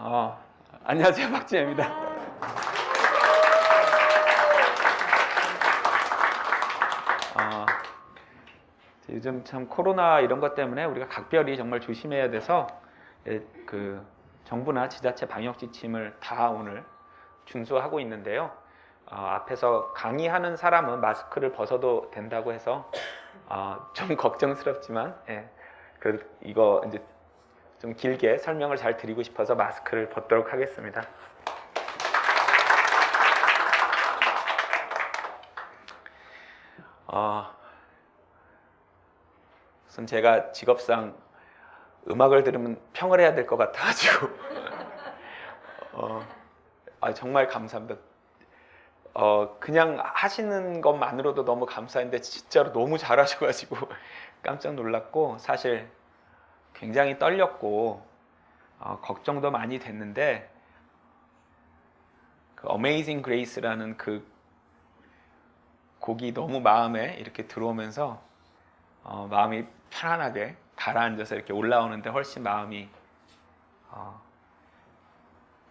어, 안녕하세요, 박진영입니다. 요즘 참 코로나 이런 것 때문에 우리가 각별히 정말 조심해야 돼서 그 정부나 지자체 방역 지침을 다 오늘 준수하고 있는데요. 앞에서 강의하는 사람은 마스크를 벗어도 된다고 해서 좀 걱정스럽지만 이거 이제 좀 길게 설명을 잘 드리고 싶어서 마스크를 벗도록 하겠습니다. 우선 제가 직업상 음악을 들으면 평을 해야 될 것 같아가지고 정말 감사합니다. 그냥 하시는 것만으로도 너무 감사한데 진짜로 너무 잘하셔가지고 깜짝 놀랐고, 사실 굉장히 떨렸고 걱정도 많이 됐는데, 그 Amazing Grace라는 그 곡이 너무 마음에 이렇게 들어오면서 마음이 편안하게 가라앉아서 이렇게 올라오는데 훨씬 마음이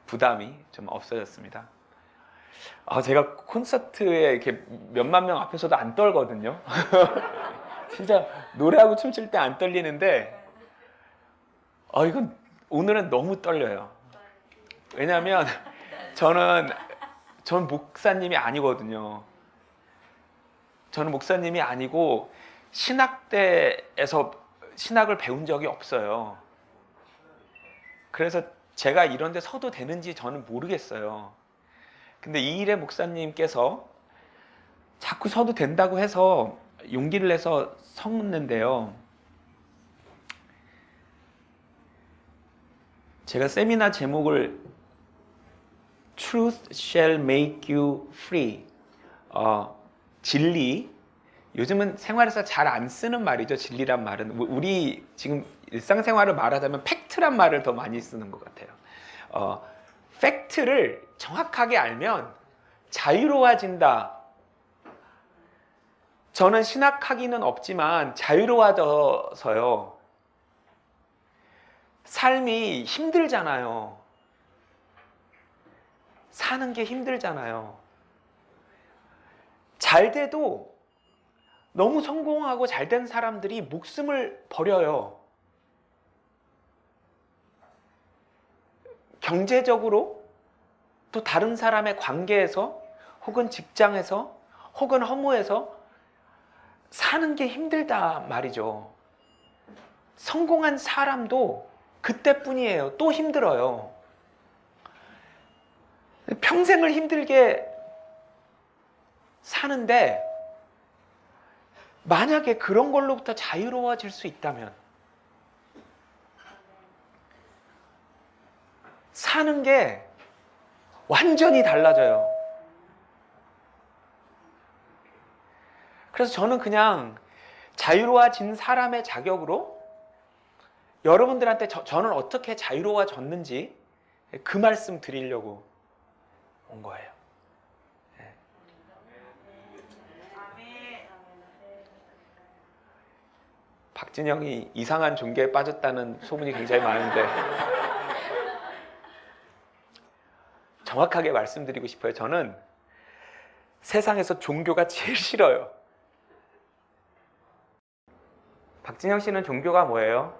부담이 좀 없어졌습니다. 제가 콘서트에 이렇게 몇만 명 앞에서도 안 떨거든요. 진짜 노래하고 춤출 때 안 떨리는데 이건 오늘은 너무 떨려요. 왜냐하면 전 목사님이 아니거든요. 저는 목사님이 아니고 신학대에서 신학을 배운 적이 없어요. 그래서 제가 이런 데 서도 되는지 저는 모르겠어요. 근데 이일의 목사님께서 자꾸 서도 된다고 해서 용기를 내서 섰는데요. 제가 세미나 제목을 Truth shall make you free, 진리, 요즘은 생활에서 잘 안 쓰는 말이죠. 진리란 말은 우리 지금 일상생활을 말하자면 팩트란 말을 더 많이 쓰는 것 같아요. 팩트를 정확하게 알면 자유로워진다. 저는 신학하기는 없지만 자유로워져서요, 삶이 힘들잖아요. 사는 게 힘들잖아요. 잘 돼도 너무 성공하고 잘 된 사람들이 목숨을 버려요. 경제적으로, 또 다른 사람의 관계에서, 혹은 직장에서, 혹은 허무에서 사는 게 힘들다 말이죠. 성공한 사람도 그때뿐이에요. 또 힘들어요. 평생을 힘들게 사는데 만약에 그런 걸로부터 자유로워질 수 있다면 사는 게 완전히 달라져요. 그래서 저는 그냥 자유로워진 사람의 자격으로 여러분들한테 저는 어떻게 자유로워졌는지 그 말씀 드리려고 온 거예요. 박진영이 이상한 종교에 빠졌다는 소문이 굉장히 많은데 정확하게 말씀드리고 싶어요. 저는 세상에서 종교가 제일 싫어요. 박진영 씨는 종교가 뭐예요?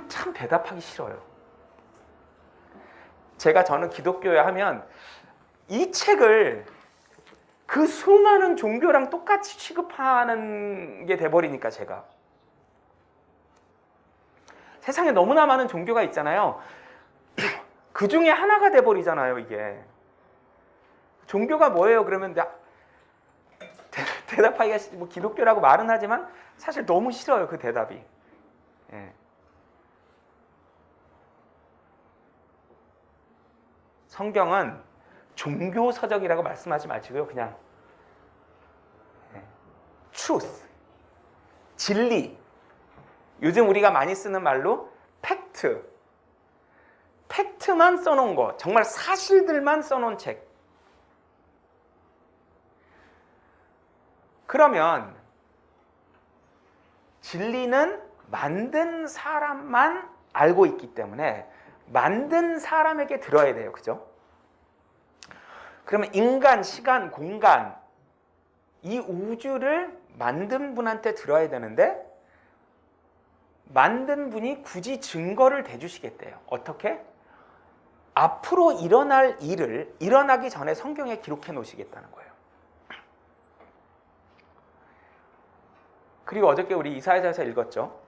참 대답하기 싫어요. 저는 기독교에 하면 이 책을 그 수많은 종교랑 똑같이 취급하는 게 돼버리니까, 제가 세상에 너무나 많은 종교가 있잖아요. 그 중에 하나가 돼버리잖아요. 이게 종교가 뭐예요? 그러면 대답하기가 뭐 기독교라고 말은 하지만 사실 너무 싫어요, 그 대답이. 성경은 종교 서적이라고 말씀하지 마시고요, 그냥 truth, 진리, 요즘 우리가 많이 쓰는 말로 팩트만 써놓은 거, 정말 사실들만 써놓은 책. 그러면 진리는 만든 사람만 알고 있기 때문에 만든 사람에게 들어야 돼요. 그죠? 그러면 인간, 시간, 공간, 이 우주를 만든 분한테 들어야 되는데 만든 분이 굳이 증거를 대주시겠대요. 어떻게? 앞으로 일어날 일을 일어나기 전에 성경에 기록해 놓으시겠다는 거예요. 그리고 어저께 우리 이사야서에서 읽었죠.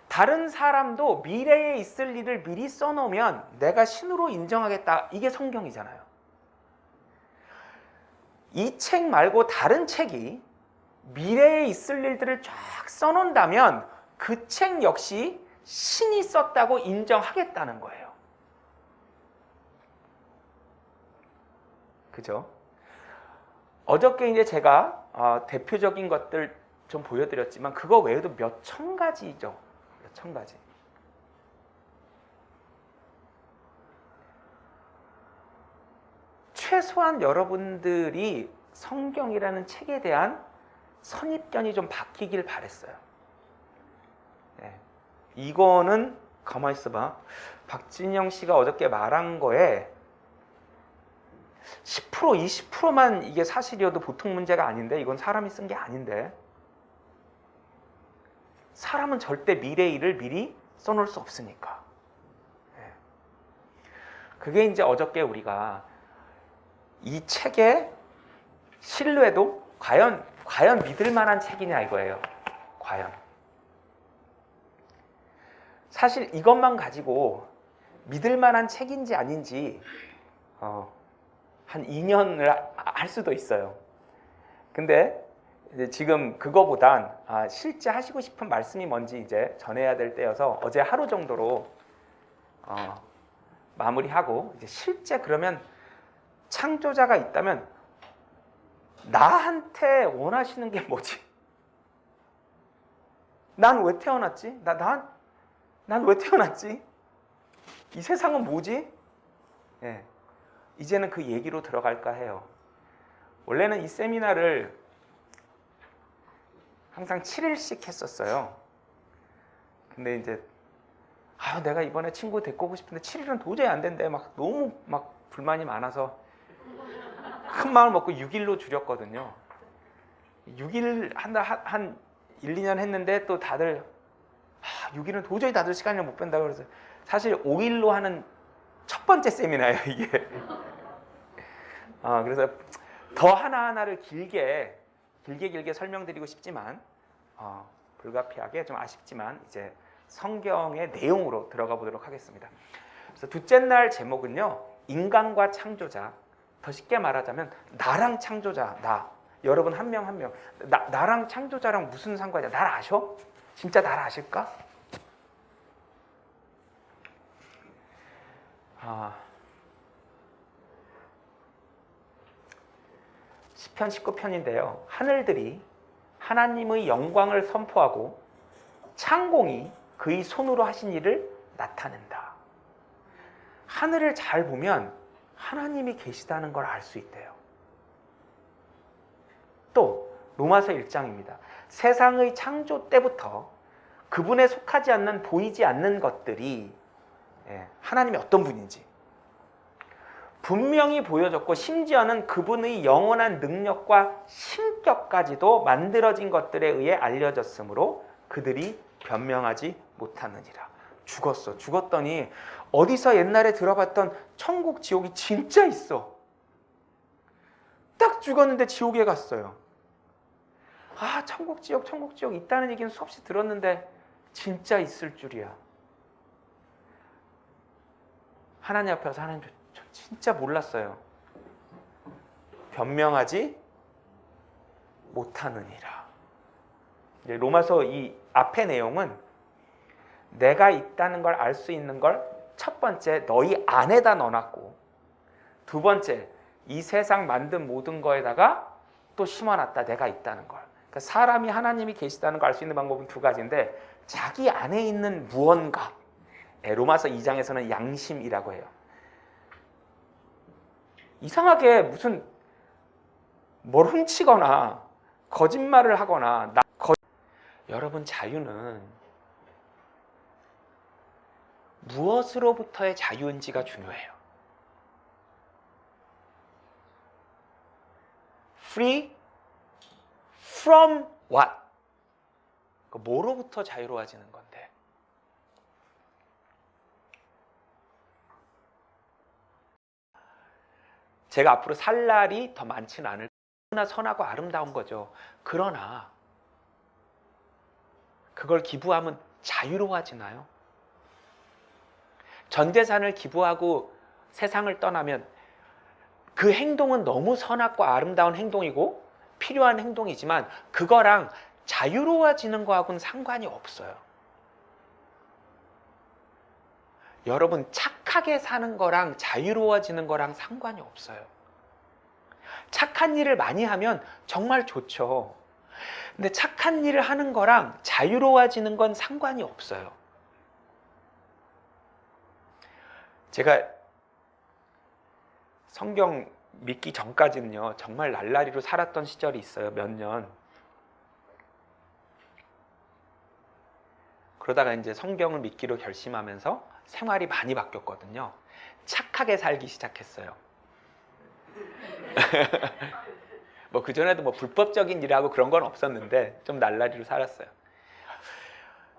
다른 사람도 미래에 있을 일을 미리 써놓으면 내가 신으로 인정하겠다. 이게 성경이잖아요. 이 책 말고 다른 책이 미래에 있을 일들을 쫙 써놓는다면 그 책 역시 신이 썼다고 인정하겠다는 거예요. 그죠? 어저께 이제 제가 대표적인 것들 좀 보여드렸지만 그거 외에도 몇 천 가지죠. 몇 천 가지. 최소한 여러분들이 성경이라는 책에 대한 선입견이 좀 바뀌길 바랬어요. 네. 이거는 가만히 있어봐. 박진영 씨가 어저께 말한 거에 10% 20%만 이게 사실이어도 보통 문제가 아닌데 이건 사람이 쓴 게 아닌데 사람은 절대 미래 일을 미리 써놓을 수 없으니까. 네. 그게 이제 어저께 우리가 이 책의 신뢰도 과연 믿을 만한 책이냐 이거예요. 과연. 사실 이것만 가지고 믿을 만한 책인지 아닌지 한 2년을 할 수도 있어요. 근데 이제 지금 그거보단 실제 하시고 싶은 말씀이 뭔지 이제 전해야 될 때여서 어제 하루 정도로 마무리하고 이제 실제 그러면 창조자가 있다면 나한테 원하시는 게 뭐지? 난 왜 태어났지? 난 왜 태어났지? 이 세상은 뭐지? 예, 이제는 그 얘기로 들어갈까 해요. 원래는 이 세미나를 항상 7일씩 했었어요. 근데 이제 내가 이번에 친구 데리고 오고 싶은데 7일은 도저히 안 된대. 너무 불만이 많아서 큰 마음을 먹고 6일로 줄였거든요. 6일 한 1, 2년 했는데 또 다들 6일은 도저히 다들 시간을 못 뺀다고 그래서 사실 5일로 하는 첫 번째 세미나예요, 이게. 그래서 더 하나하나를 길게 설명드리고 싶지만 불가피하게 좀 아쉽지만 이제 성경의 내용으로 들어가 보도록 하겠습니다. 그래서 둘째 날 제목은요. 인간과 창조자. 더 쉽게 말하자면 나랑 창조자, 나. 여러분 한 명 한 명. 나랑 창조자랑 무슨 상관이야? 날 아셔? 진짜 날 아실까? 시편 19편인데요. 하늘들이 하나님의 영광을 선포하고 창공이 그의 손으로 하신 일을 나타낸다. 하늘을 잘 보면 하나님이 계시다는 걸 알 수 있대요. 또 로마서 1장입니다. 세상의 창조 때부터 그분에 속하지 않는 보이지 않는 것들이 하나님이 어떤 분인지 분명히 보여졌고 심지어는 그분의 영원한 능력과 신격까지도 만들어진 것들에 의해 알려졌으므로 그들이 변명하지 못하느니라. 죽었더니 어디서 옛날에 들어봤던 천국 지옥이 진짜 있어. 딱 죽었는데 지옥에 갔어요. 천국 지옥 있다는 얘기는 수없이 들었는데 진짜 있을 줄이야. 하나님 앞에서 하나님 저 진짜 몰랐어요. 변명하지 못하느니라. 이제 로마서 이 앞의 내용은 내가 있다는 걸 알 수 있는 걸 첫 번째 너희 안에다 넣어놨고 두 번째 이 세상 만든 모든 거에다가 또 심어놨다. 내가 있다는 걸. 그러니까 사람이 하나님이 계시다는 걸 알 수 있는 방법은 두 가지인데 자기 안에 있는 무언가 로마서 2장에서는 양심이라고 해요. 이상하게 무슨 뭘 훔치거나 거짓말을 하거나 여러분 자유는 무엇으로부터의 자유인지가 중요해요. Free from what? 뭐로부터 자유로워지는 건데? 제가 앞으로 살 날이 더 많지는 않을 거나 선하고 아름다운 거죠. 그러나 그걸 기부하면 자유로워지나요? 전 재산을 기부하고 세상을 떠나면 그 행동은 너무 선하고 아름다운 행동이고 필요한 행동이지만 그거랑 자유로워지는 거하고는 상관이 없어요. 여러분, 착하게 사는 거랑 자유로워지는 거랑 상관이 없어요. 착한 일을 많이 하면 정말 좋죠. 근데 착한 일을 하는 거랑 자유로워지는 건 상관이 없어요. 제가 성경 믿기 전까지는요, 정말 날라리로 살았던 시절이 있어요. 몇 년. 그러다가 이제 성경을 믿기로 결심하면서 생활이 많이 바뀌었거든요. 착하게 살기 시작했어요. 뭐 그전에도 뭐 불법적인 일하고 그런 건 없었는데 좀 날라리로 살았어요.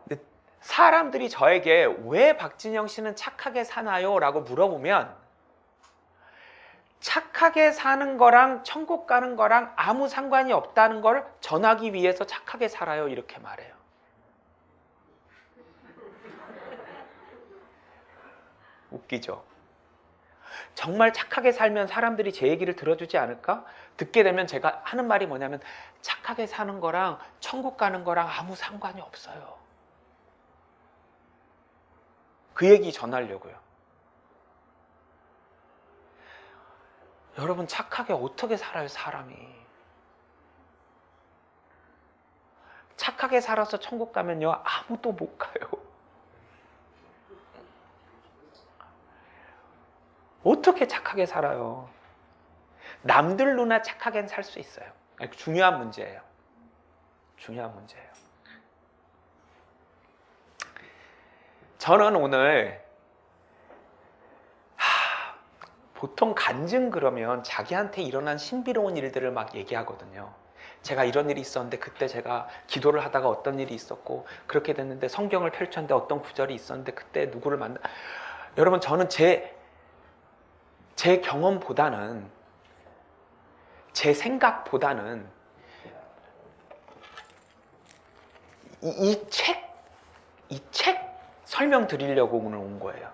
근데 사람들이 저에게 왜 박진영 씨는 착하게 사나요? 라고 물어보면 착하게 사는 거랑 천국 가는 거랑 아무 상관이 없다는 걸 전하기 위해서 착하게 살아요. 이렇게 말해요. 웃기죠? 정말 착하게 살면 사람들이 제 얘기를 들어주지 않을까? 듣게 되면 제가 하는 말이 뭐냐면 착하게 사는 거랑 천국 가는 거랑 아무 상관이 없어요. 그 얘기 전하려고요. 여러분, 착하게 어떻게 살아요, 사람이? 착하게 살아서 천국 가면요, 아무도 못 가요. 어떻게 착하게 살아요? 남들 눈에 착하게는 살 수 있어요. 중요한 문제예요. 중요한 문제예요. 저는 오늘 보통 간증 그러면 자기한테 일어난 신비로운 일들을 막 얘기하거든요. 제가 이런 일이 있었는데 그때 제가 기도를 하다가 어떤 일이 있었고 그렇게 됐는데 성경을 펼쳤는데 어떤 구절이 있었는데 그때 누구를 만나. 여러분, 저는 제 경험보다는 제 생각보다는 이 책 설명드리려고 오늘 온 거예요.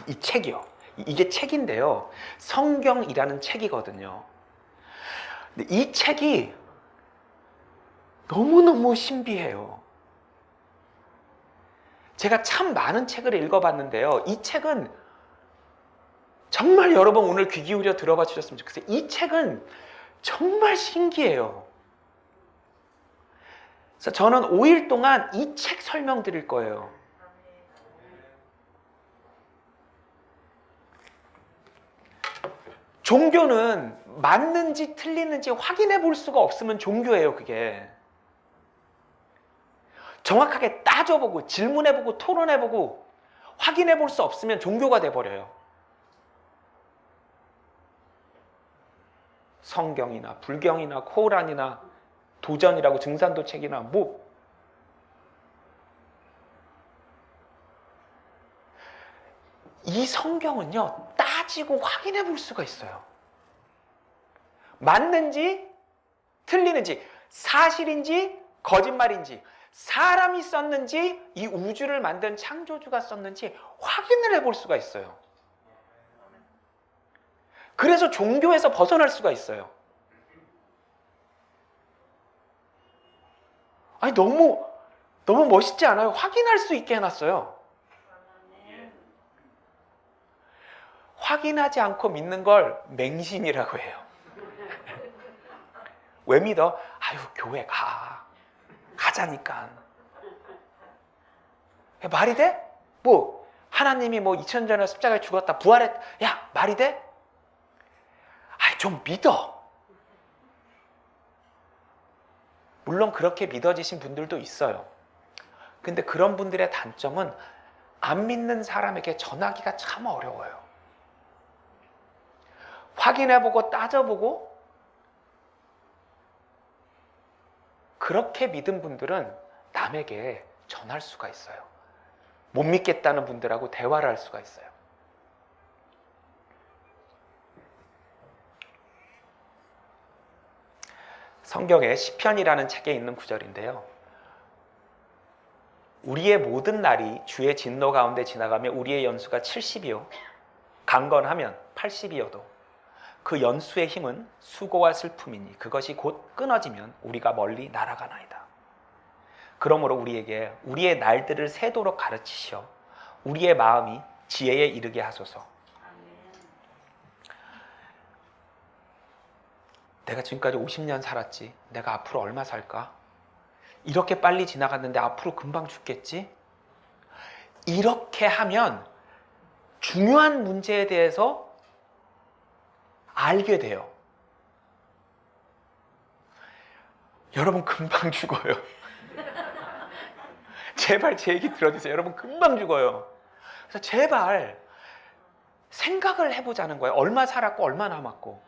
이 책이요. 이게 책인데요. 성경이라는 책이거든요. 근데 이 책이 너무너무 신비해요. 제가 참 많은 책을 읽어봤는데요. 이 책은 정말 여러분 오늘 귀 기울여 들어봐 주셨으면 좋겠어요. 이 책은 정말 신기해요. 그래서 저는 5일 동안 이 책 설명드릴 거예요. 종교는 맞는지 틀리는지 확인해 볼 수가 없으면 종교예요, 그게. 정확하게 따져보고 질문해보고 토론해보고 확인해 볼 수 없으면 종교가 돼버려요. 성경이나 불경이나 코란이나 도전이라고 증산도 책이나 뭐 이 성경은요, 따지고 확인해 볼 수가 있어요. 맞는지 틀리는지 사실인지 거짓말인지 사람이 썼는지 이 우주를 만든 창조주가 썼는지 확인을 해볼 수가 있어요. 그래서 종교에서 벗어날 수가 있어요. 아니 너무 멋있지 않아요? 확인할 수 있게 해놨어요. 확인하지 않고 믿는 걸 맹신이라고 해요. 왜 믿어? 아유, 교회 가자니까. 말이 돼? 뭐 하나님이 뭐 2000년 전에 십자가에 죽었다 부활했. 야, 말이 돼? 아이, 좀 믿어. 물론 그렇게 믿어지신 분들도 있어요. 근데 그런 분들의 단점은 안 믿는 사람에게 전하기가 참 어려워요. 확인해보고 따져보고 그렇게 믿은 분들은 남에게 전할 수가 있어요. 못 믿겠다는 분들하고 대화를 할 수가 있어요. 성경에 시편이라는 책에 있는 구절인데요. 우리의 모든 날이 주의 진노 가운데 지나가며 우리의 연수가 70이요 강건하면 80이어도 그 연수의 힘은 수고와 슬픔이니 그것이 곧 끊어지면 우리가 멀리 날아가나이다. 그러므로 우리에게 우리의 날들을 세도록 가르치시어 우리의 마음이 지혜에 이르게 하소서. 내가 지금까지 50년 살았지. 내가 앞으로 얼마 살까? 이렇게 빨리 지나갔는데 앞으로 금방 죽겠지? 이렇게 하면 중요한 문제에 대해서 알게 돼요. 여러분 금방 죽어요. 제발 제 얘기 들어주세요. 여러분 금방 죽어요. 그래서 제발 생각을 해보자는 거예요. 얼마 살았고 얼마 남았고.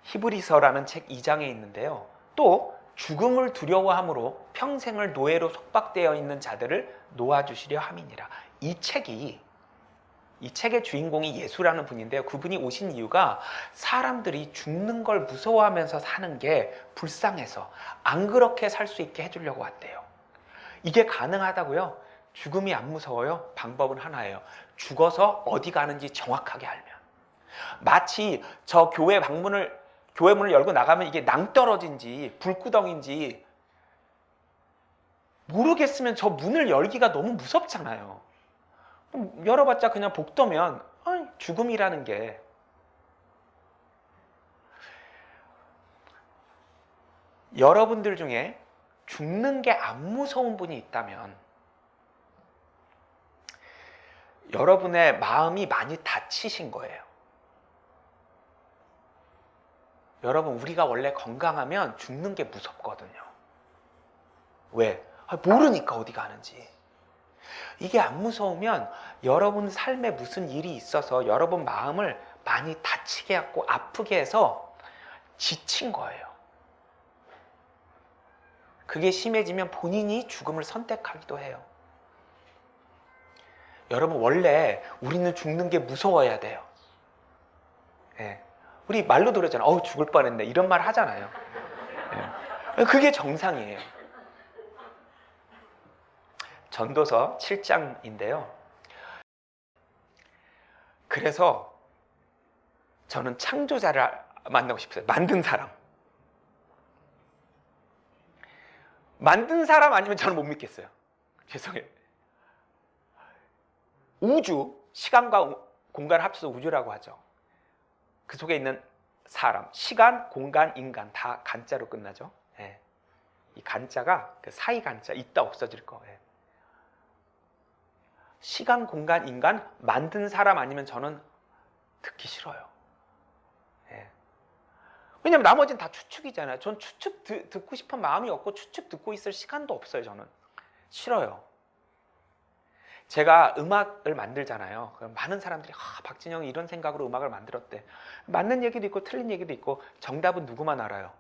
히브리서라는 책 2장에 있는데요. 또 죽음을 두려워함으로 평생을 노예로 속박되어 있는 자들을 놓아주시려 함이니라. 이 책의 주인공이 예수라는 분인데요. 그분이 오신 이유가 사람들이 죽는 걸 무서워하면서 사는 게 불쌍해서 안 그렇게 살 수 있게 해주려고 왔대요. 이게 가능하다고요? 죽음이 안 무서워요? 방법은 하나예요. 죽어서 어디 가는지 정확하게 알면. 마치 저 교회 문을 열고 나가면 이게 낭떠러진지 불구덩인지 모르겠으면 저 문을 열기가 너무 무섭잖아요. 열어봤자 그냥 복도면 죽음이라는 게. 여러분들 중에 죽는 게 안 무서운 분이 있다면 여러분의 마음이 많이 다치신 거예요. 여러분, 우리가 원래 건강하면 죽는 게 무섭거든요. 왜? 모르니까 어디 가는지. 이게 안 무서우면 여러분 삶에 무슨 일이 있어서 여러분 마음을 많이 다치게 하고 아프게 해서 지친 거예요. 그게 심해지면 본인이 죽음을 선택하기도 해요. 여러분, 원래 우리는 죽는 게 무서워야 돼요. 예. 우리 말로도 그러잖아요. 어우, 죽을 뻔했네. 이런 말 하잖아요. 예. 그게 정상이에요. 전도서 7장인데요. 그래서 저는 창조자를 만나고 싶어요. 만든 사람. 만든 사람 아니면 저는 못 믿겠어요. 죄송해요. 우주, 시간과 공간을 합쳐서 우주라고 하죠. 그 속에 있는 사람, 시간, 공간, 인간 다 간자로 끝나죠. 예. 이 간자가 그 사이 간자, 있다 없어질 거. 예. 시간, 공간, 인간 만든 사람 아니면 저는 듣기 싫어요. 예. 왜냐면 나머지는 다 추측이잖아요. 전 추측 듣고 싶은 마음이 없고 추측 듣고 있을 시간도 없어요. 저는 싫어요. 제가 음악을 만들잖아요. 그럼 많은 사람들이 박진영이 이런 생각으로 음악을 만들었대. 맞는 얘기도 있고 틀린 얘기도 있고 정답은 누구만 알아요?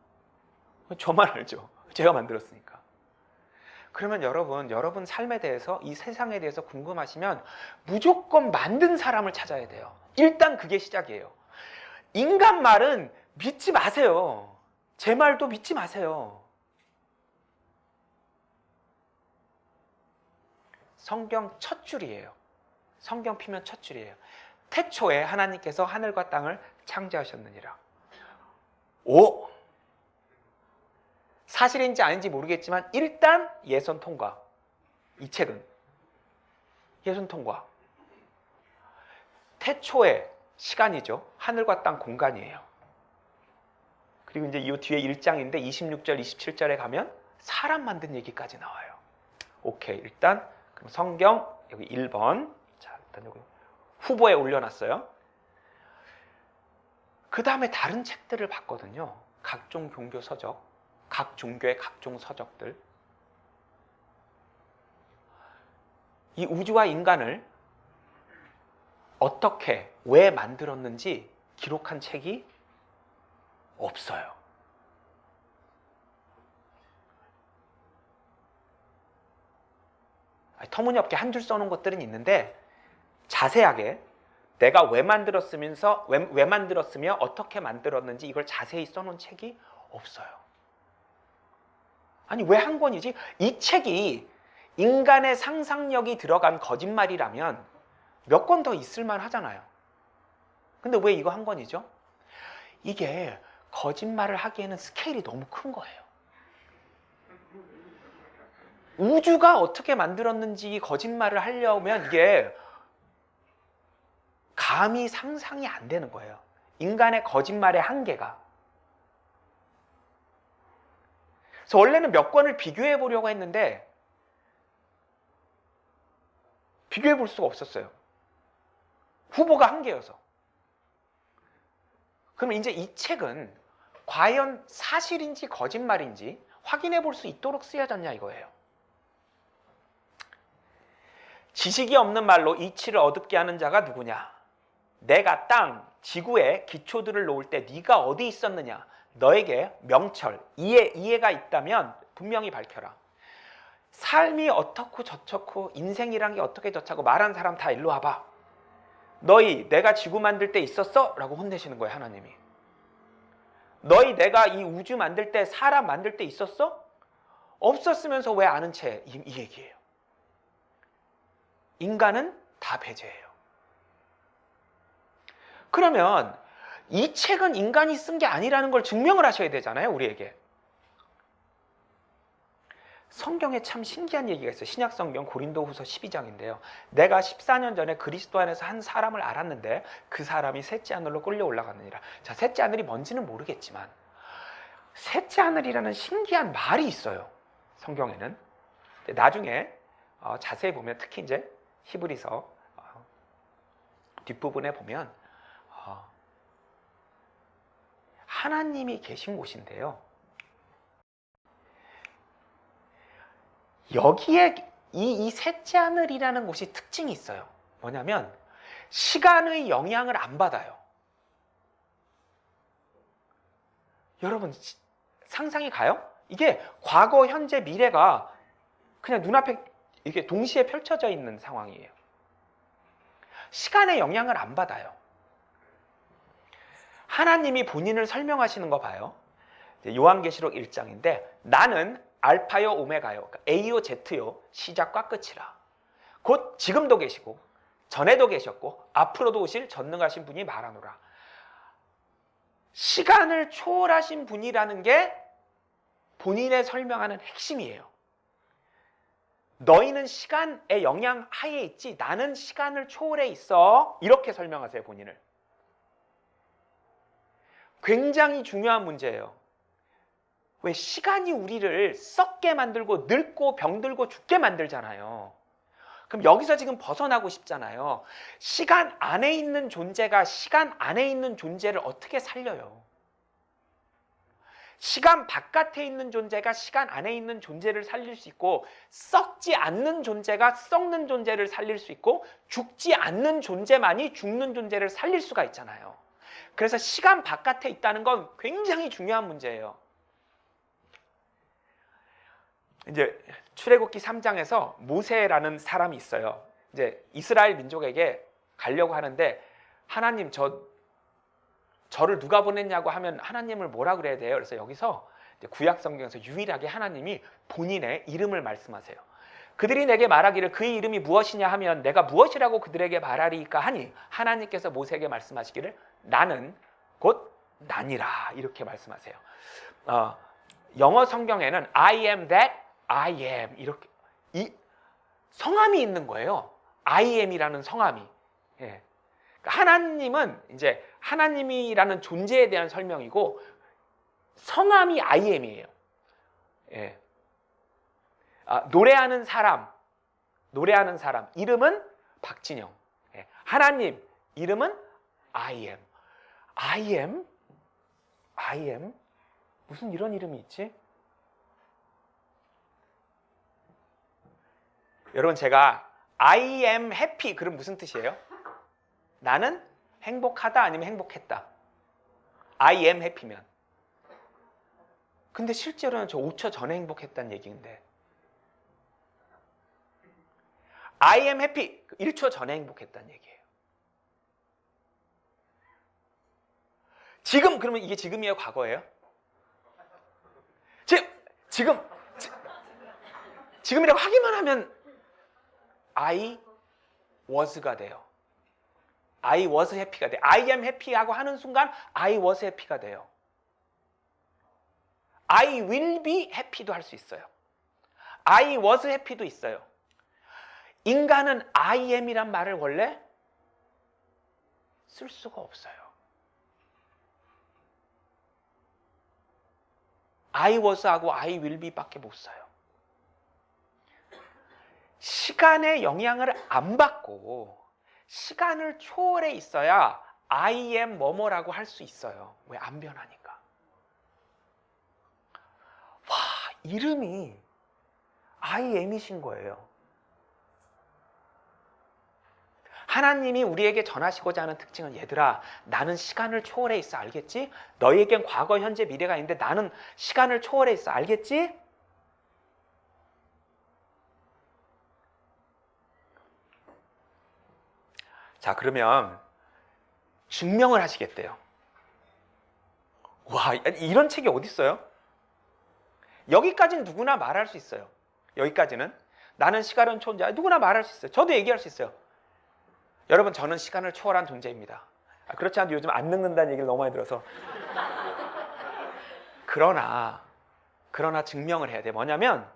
저만 알죠. 제가 만들었으니까. 그러면 여러분 삶에 대해서, 이 세상에 대해서 궁금하시면 무조건 만든 사람을 찾아야 돼요. 일단 그게 시작이에요. 인간 말은 믿지 마세요. 제 말도 믿지 마세요. 성경 첫 줄이에요. 성경 피면 첫 줄이에요. 태초에 하나님께서 하늘과 땅을 창조하셨느니라. 오! 사실인지 아닌지 모르겠지만 일단 예선 통과. 이 책은 예선 통과. 태초의 시간이죠. 하늘과 땅 공간이에요. 그리고 이제 이 뒤에 1장인데 26절, 27절에 가면 사람 만든 얘기까지 나와요. 오케이, 일단 그럼 성경 여기 1번. 자, 일단 여기 후보에 올려놨어요. 그 다음에 다른 책들을 봤거든요. 각종 종교 서적, 각 종교의 각종 서적들. 이 우주와 인간을 어떻게, 왜 만들었는지 기록한 책이 없어요. 터무니없게 한 줄 써놓은 것들은 있는데 자세하게 내가 왜 만들었으며 어떻게 만들었는지 이걸 자세히 써놓은 책이 없어요. 아니 왜 한 권이지? 이 책이 인간의 상상력이 들어간 거짓말이라면 몇 권 더 있을만 하잖아요. 근데 왜 이거 한 권이죠? 이게 거짓말을 하기에는 스케일이 너무 큰 거예요. 우주가 어떻게 만들었는지 거짓말을 하려면 이게 감히 상상이 안 되는 거예요. 인간의 거짓말의 한계가. 그래서 원래는 몇 권을 비교해 보려고 했는데 비교해 볼 수가 없었어요. 후보가 한 개여서. 그럼 이제 이 책은 과연 사실인지 거짓말인지 확인해 볼 수 있도록 쓰여졌냐 이거예요. 지식이 없는 말로 이치를 어둡게 하는 자가 누구냐? 내가 땅, 지구에 기초들을 놓을 때 네가 어디 있었느냐? 너에게 명철, 이해가 있다면 분명히 밝혀라. 삶이 어떻고 저렇고 인생이란 게 어떻게 저쩌고 말한 사람 다 일로 와봐. 너희 내가 지구 만들 때 있었어? 라고 혼내시는 거예요, 하나님이. 너희 내가 이 우주 만들 때, 사람 만들 때 있었어? 없었으면서 왜 아는 채? 이 얘기예요. 인간은 다 배제해요. 그러면 이 책은 인간이 쓴 게 아니라는 걸 증명을 하셔야 되잖아요, 우리에게. 성경에 참 신기한 얘기가 있어요. 신약성경 고린도후서 12장인데요. 내가 14년 전에 그리스도 안에서 한 사람을 알았는데 그 사람이 셋째 하늘로 끌려 올라갔느니라. 자, 셋째 하늘이 뭔지는 모르겠지만 셋째 하늘이라는 신기한 말이 있어요, 성경에는. 나중에 자세히 보면 특히 이제 히브리서 뒷부분에 보면 하나님이 계신 곳인데요. 여기에 이 셋째 하늘이라는 곳이 특징이 있어요. 뭐냐면 시간의 영향을 안 받아요. 여러분 상상이 가요? 이게 과거, 현재, 미래가 그냥 눈앞에 이게 동시에 펼쳐져 있는 상황이에요. 시간의 영향을 안 받아요. 하나님이 본인을 설명하시는 거 봐요. 요한계시록 1장인데 나는 알파요 오메가요, 그러니까 A요 Z요, 시작과 끝이라. 곧 지금도 계시고 전에도 계셨고 앞으로도 오실 전능하신 분이 말하노라. 시간을 초월하신 분이라는 게 본인의 설명하는 핵심이에요. 너희는 시간의 영향 하에 있지 나는 시간을 초월해 있어. 이렇게 설명하세요, 본인을. 굉장히 중요한 문제예요. 왜 시간이 우리를 썩게 만들고 늙고 병들고 죽게 만들잖아요. 그럼 여기서 지금 벗어나고 싶잖아요. 시간 안에 있는 존재가 시간 안에 있는 존재를 어떻게 살려요? 시간 바깥에 있는 존재가 시간 안에 있는 존재를 살릴 수 있고 썩지 않는 존재가 썩는 존재를 살릴 수 있고 죽지 않는 존재만이 죽는 존재를 살릴 수가 있잖아요. 그래서 시간 바깥에 있다는 건 굉장히 중요한 문제예요. 이제 출애굽기 3장에서 모세라는 사람이 있어요. 이제 이스라엘 민족에게 가려고 하는데 하나님 저를 누가 보냈냐고 하면 하나님을 뭐라 그래야 돼요? 그래서 여기서 구약 성경에서 유일하게 하나님이 본인의 이름을 말씀하세요. 그들이 내게 말하기를 그의 이름이 무엇이냐 하면 내가 무엇이라고 그들에게 말하리까 하니 하나님께서 모세에게 말씀하시기를 나는 곧 나니라 이렇게 말씀하세요. 영어 성경에는 I am that I am 이렇게 이 성함이 있는 거예요. I am이라는 성함이. 예. 하나님은 이제 하나님이라는 존재에 대한 설명이고 성함이 I am이에요. 예. 노래하는 사람 이름은 박진영. 예. 하나님 이름은 I am. I am? 무슨 이런 이름이 있지? 여러분 제가 I am happy. 그럼 무슨 뜻이에요? 나는 행복하다 아니면 행복했다? I am happy면. 근데 실제로는 저 5초 전에 행복했다는 얘기인데. I am happy. 1초 전에 행복했다는 얘기예요. 지금 그러면 이게 지금이에요, 과거예요? 지금이라고 하기만 하면 I was가 돼요. I was happy가 돼요. I am happy 하고 하는 순간 I was happy가 돼요. I will be happy도 할 수 있어요. I was happy도 있어요. 인간은 I am이란 말을 원래 쓸 수가 없어요. I was하고 I will be 밖에 못 써요. 시간의 영향을 안 받고 시간을 초월해 있어야 I am 뭐뭐라고 할 수 있어요. 왜? 안 변하니까. 와, 이름이 I am이신 거예요. 하나님이 우리에게 전하시고자 하는 특징은 얘들아, 나는 시간을 초월해 있어. 알겠지? 너희에겐 과거, 현재, 미래가 있는데 나는 시간을 초월해 있어. 알겠지? 자, 그러면 증명을 하시겠대요. 와, 이런 책이 어디 있어요? 여기까지는 누구나 말할 수 있어요. 여기까지는 나는 시간은 초월자, 누구나 말할 수 있어요. 저도 얘기할 수 있어요. 여러분, 저는 시간을 초월한 존재입니다. 그렇지 않아도 요즘 안 늙는다는 얘기를 너무 많이 들어서. 그러나 증명을 해야 돼. 뭐냐면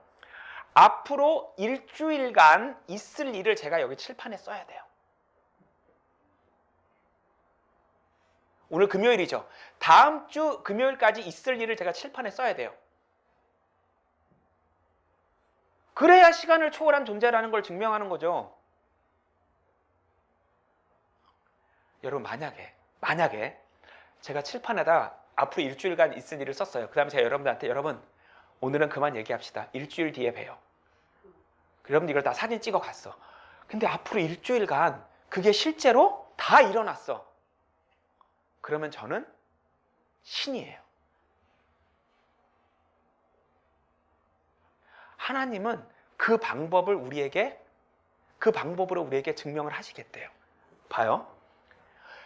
앞으로 일주일간 있을 일을 제가 여기 칠판에 써야 돼요. 오늘 금요일이죠. 다음 주 금요일까지 있을 일을 제가 칠판에 써야 돼요. 그래야 시간을 초월한 존재라는 걸 증명하는 거죠. 여러분, 만약에 제가 칠판에다 앞으로 일주일간 있을 일을 썼어요. 그 다음에 제가 여러분들한테 여러분, 오늘은 그만 얘기합시다. 일주일 뒤에 봬요. 여러분들 이걸 다 사진 찍어 갔어. 근데 앞으로 일주일간 그게 실제로 다 일어났어. 그러면 저는 신이에요. 하나님은 그 방법으로 우리에게 증명을 하시겠대요. 봐요.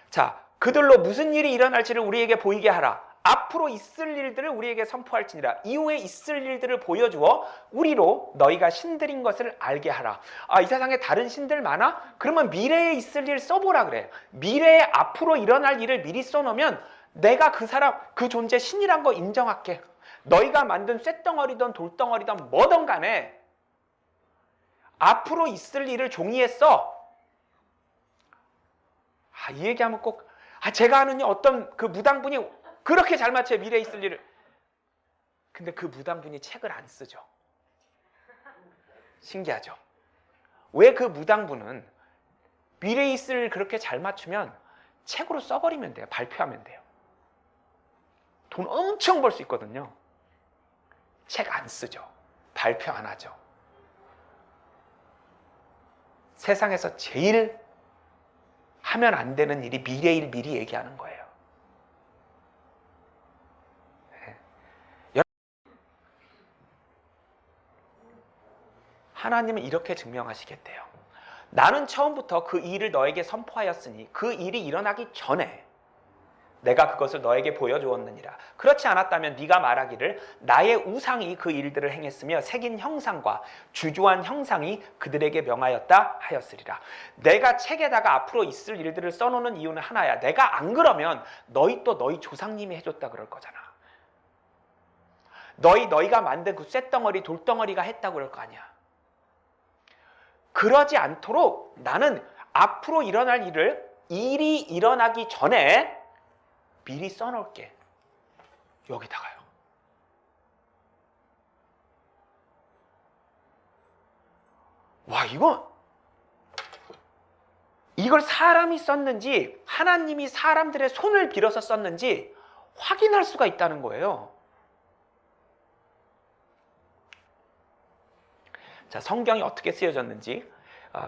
자, 그들로 무슨 일이 일어날지를 우리에게 보이게 하라. 앞으로 있을 일들을 우리에게 선포할지니라. 이후에 있을 일들을 보여주어 우리로 너희가 신들인 것을 알게 하라. 이 세상에 다른 신들 많아? 그러면 미래에 있을 일 써보라 그래요. 미래에 앞으로 일어날 일을 미리 써놓으면 내가 그 사람, 그 존재 신이란 거 인정할게. 너희가 만든 쇳덩어리든 돌덩어리든 뭐든 간에 앞으로 있을 일을 종이에 써. 이 얘기하면 꼭 제가 아는 어떤 그 무당분이 그렇게 잘 맞춰요. 미래에 있을 일을. 근데 그 무당분이 책을 안 쓰죠. 신기하죠. 왜 그 무당분은 미래에 있을 일을 그렇게 잘 맞추면 책으로 써버리면 돼요. 발표하면 돼요. 돈 엄청 벌 수 있거든요. 책 안 쓰죠. 발표 안 하죠. 세상에서 제일 하면 안 되는 일이 미래일 미리 얘기하는 거예요. 하나님은 이렇게 증명하시겠대요. 나는 처음부터 그 일을 너에게 선포하였으니 그 일이 일어나기 전에 내가 그것을 너에게 보여주었느니라. 그렇지 않았다면 네가 말하기를 나의 우상이 그 일들을 행했으며 새긴 형상과 주조한 형상이 그들에게 명하였다 하였으리라. 내가 책에다가 앞으로 있을 일들을 써놓는 이유는 하나야. 내가 안 그러면 너희 조상님이 해줬다 그럴 거잖아. 너희가 만든 그 쇳덩어리 돌덩어리가 했다고 그럴 거 아니야. 그러지 않도록 나는 앞으로 일어날 일이 일어나기 전에 미리 써놓을게. 여기다가요. 와, 이걸 사람이 썼는지 하나님이 사람들의 손을 빌어서 썼는지 확인할 수가 있다는 거예요. 자, 성경이 어떻게 쓰여졌는지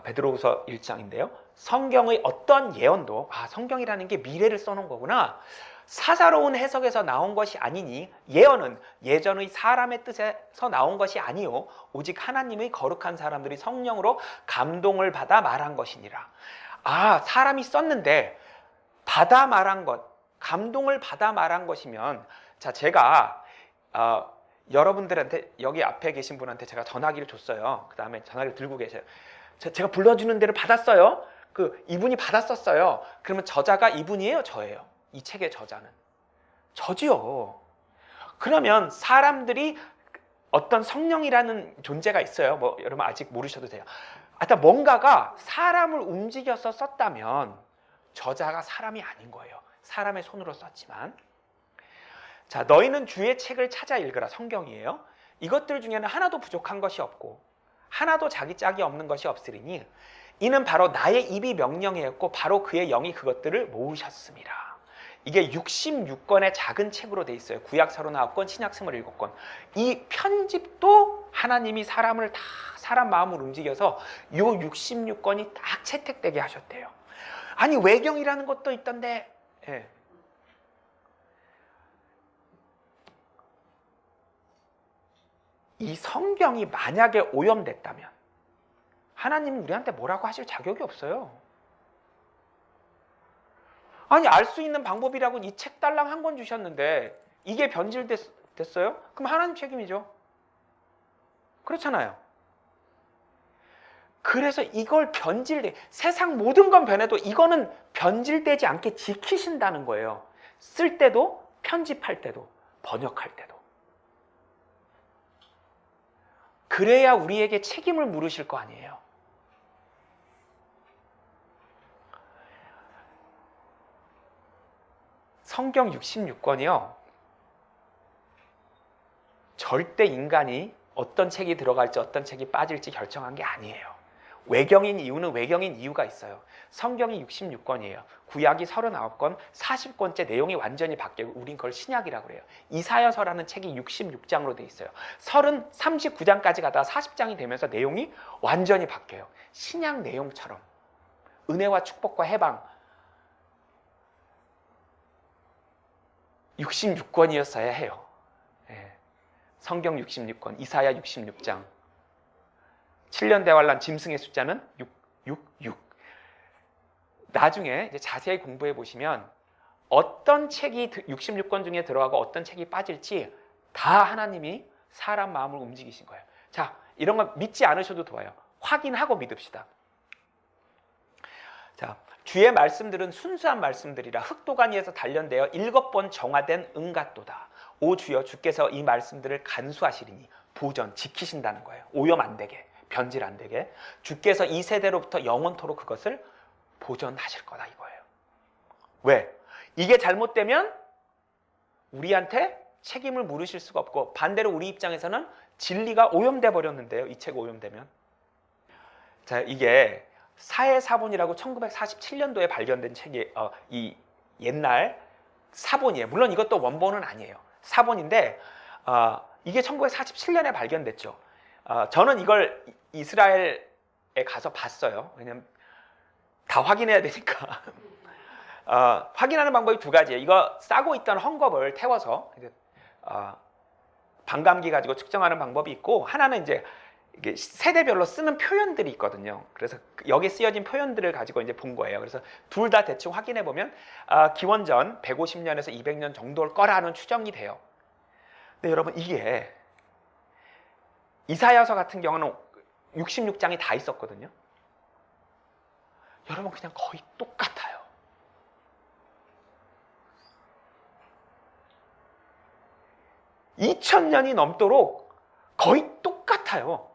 베드로후서 1장인데요. 성경의 어떤 예언도 성경이라는 게 미래를 써놓은 거구나. 사사로운 해석에서 나온 것이 아니니 예언은 예전의 사람의 뜻에서 나온 것이 아니요 오직 하나님의 거룩한 사람들이 성령으로 감동을 받아 말한 것이니라. 사람이 썼는데 받아 말한 것, 감동을 받아 말한 것이면, 자, 제가 여러분들한테, 여기 앞에 계신 분한테 제가 전화기를 줬어요. 그 다음에 전화기를 들고 계세요. 제가 불러주는 데를 받았어요. 이분이 받았었어요. 그러면 저자가 이분이에요, 저예요? 이 책의 저자는 저지요. 그러면 사람들이 어떤 성령이라는 존재가 있어요. 여러분 아직 모르셔도 돼요. 하여튼 뭔가가 사람을 움직여서 썼다면 저자가 사람이 아닌 거예요. 사람의 손으로 썼지만. 자, 너희는 주의 책을 찾아 읽으라. 성경이에요. 이것들 중에는 하나도 부족한 것이 없고 하나도 자기 짝이 없는 것이 없으리니 이는 바로 나의 입이 명령이었고 바로 그의 영이 그것들을 모으셨습니다. 이게 66권의 작은 책으로 돼 있어요. 구약 39권, 신약 27권. 이 편집도 하나님이 사람 마음을 움직여서 이 66권이 딱 채택되게 하셨대요. 아니, 외경이라는 것도 있던데. 예. 이 성경이 만약에 오염됐다면 하나님은 우리한테 뭐라고 하실 자격이 없어요. 아니, 알 수 있는 방법이라고 이 책 달랑 한 권 주셨는데 이게 변질됐어요? 그럼 하나님 책임이죠. 그렇잖아요. 그래서 이걸 세상 모든 건 변해도 이거는 변질되지 않게 지키신다는 거예요. 쓸 때도, 편집할 때도, 번역할 때도. 그래야 우리에게 책임을 물으실 거 아니에요. 성경 66권이요. 절대 인간이 어떤 책이 들어갈지 어떤 책이 빠질지 결정한 게 아니에요. 외경인 이유는 외경인 이유가 있어요. 성경이 66권이에요. 구약이 39권, 40권째 내용이 완전히 바뀌고 우린 그걸 신약이라고 그래요. 이사야서라는 책이 66장으로 돼 있어요. 39장까지 가다가 40장이 되면서 내용이 완전히 바뀌어요. 신약 내용처럼 은혜와 축복과 해방 66권이었어야 해요. 성경 66권, 이사야 66장. 7년 대환란 짐승의 숫자는 666. 나중에 이제 자세히 공부해 보시면 어떤 책이 66권 중에 들어가고 어떤 책이 빠질지 다 하나님이 사람 마음을 움직이신 거예요. 자, 이런 거 믿지 않으셔도 좋아요. 확인하고 믿읍시다. 자, 주의 말씀들은 순수한 말씀들이라 흙도간 위에서 단련되어 7번 정화된 은갓도다. 오 주여, 주께서 이 말씀들을 간수하시리니 보전, 지키신다는 거예요. 오염 안 되게, 변질 안 되게. 주께서 이 세대로부터 영원토록 그것을 보존하실 거다 이거예요. 왜? 이게 잘못되면 우리한테 책임을 물으실 수가 없고 반대로 우리 입장에서는 진리가 오염돼 버렸는데요. 이 책 오염되면. 자, 이게 사해사본이라고 1947년도에 발견된 책이 이 옛날 사본이에요. 물론 이것도 원본은 아니에요. 사본인데 이게 1947년에 발견됐죠. 저는 이걸 이스라엘에 가서 봤어요. 왜냐면 다 확인해야 되니까. 확인하는 방법이 두 가지예요. 이거 싸고 있던 헝겊을 태워서 반감기 가지고 측정하는 방법이 있고, 하나는 이제 이게 세대별로 쓰는 표현들이 있거든요. 그래서 여기 쓰여진 표현들을 가지고 이제 본 거예요. 그래서 둘 다 대충 확인해 보면 기원전 150년에서 200년 정도일 거라는 추정이 돼요. 근데 여러분, 이게 이사야서 같은 경우는 66장이 다 있었거든요. 여러분, 그냥 거의 똑같아요. (2000년이) 넘도록 거의 똑같아요.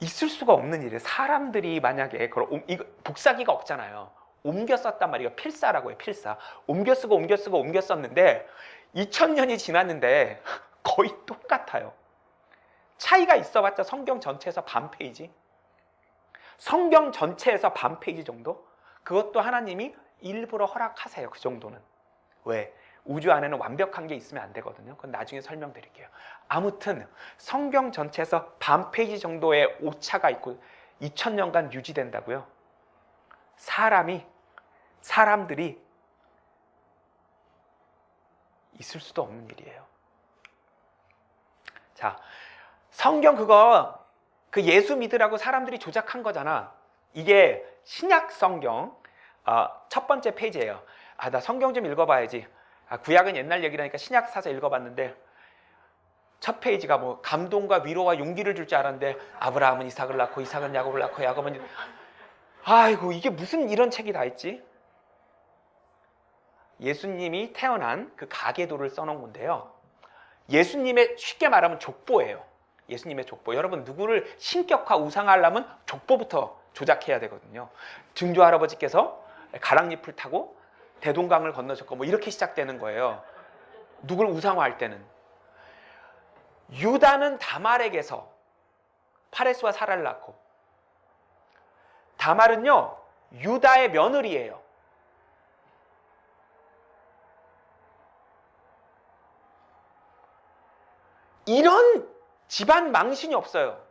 있을 수가 없는 일이에요. 사람들이 만약에 이거 복사기가 없잖아요. 옮겨 썼단 말이에요. 필사라고 해요. 필사. 옮겨 쓰고 옮겨 쓰고 옮겨 썼는데 2000년이 지났는데 거의 똑같아요. 차이가 있어봤자 성경 전체에서 반 페이지, 성경 전체에서 반 페이지 정도? 그것도 하나님이 일부러 허락하세요. 그 정도는. 왜? 우주 안에는 완벽한 게 있으면 안 되거든요. 그건 나중에 설명드릴게요. 아무튼 성경 전체에서 반 페이지 정도의 오차가 있고 2000년간 유지된다고요. 사람들이 있을 수도 없는 일이에요. 자, 성경 그 예수 믿으라고 사람들이 조작한 거잖아. 이게 신약 성경 첫 번째 페이지예요. 나 성경 좀 읽어봐야지. 구약은 옛날 얘기라니까 신약 사서 읽어봤는데 첫 페이지가 뭐 감동과 위로와 용기를 줄 줄 알았는데 아브라함은 이삭을 낳고 이삭은 야곱을 낳고 야곱은 아이고 이게 무슨 이런 책이 다 있지? 예수님이 태어난 그 가계도를 써놓은 건데요. 예수님의 쉽게 말하면 족보예요. 예수님의 족보. 여러분 누구를 신격화 우상화하려면 족보부터 조작해야 되거든요. 증조 할아버지께서 가랑잎을 타고 대동강을 건너셨고 뭐 이렇게 시작되는 거예요. 누굴 우상화할 때는. 유다는 다말에게서 파레스와 사라를 낳고 다말은요 유다의 며느리예요. 이런 집안 망신이 없어요.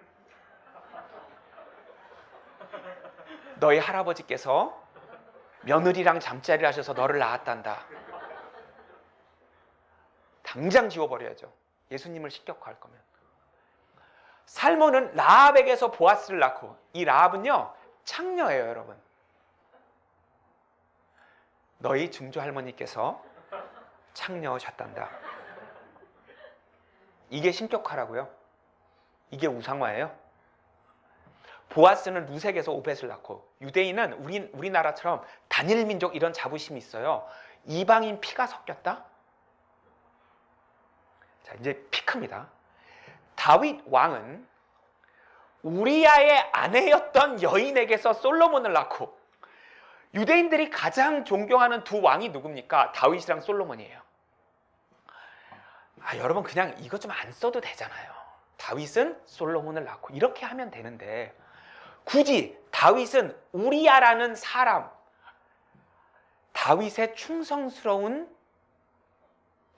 너희 할아버지께서 며느리랑 잠자리를 하셔서 너를 낳았단다. 당장 지워버려야죠. 예수님을 신격화할 거면. 살몬은 라합에게서 보아스를 낳고, 이 라합은요 창녀예요. 여러분, 너희 증조 할머니께서 창녀셨단다. 이게 신격화라고요. 이게 우상화예요. 보아스는 루색에서 오벳을 낳고, 유대인은 우리나라처럼 단일 민족 이런 자부심이 있어요. 이방인 피가 섞였다? 자, 이제 피크입니다. 다윗 왕은 우리아의 아내였던 여인에게서 솔로몬을 낳고, 유대인들이 가장 존경하는 두 왕이 누굽니까? 다윗이랑 솔로몬이에요. 여러분 그냥 이거 좀 안 써도 되잖아요. 다윗은 솔로몬을 낳고 이렇게 하면 되는데, 굳이 다윗은 우리아라는 사람, 다윗의 충성스러운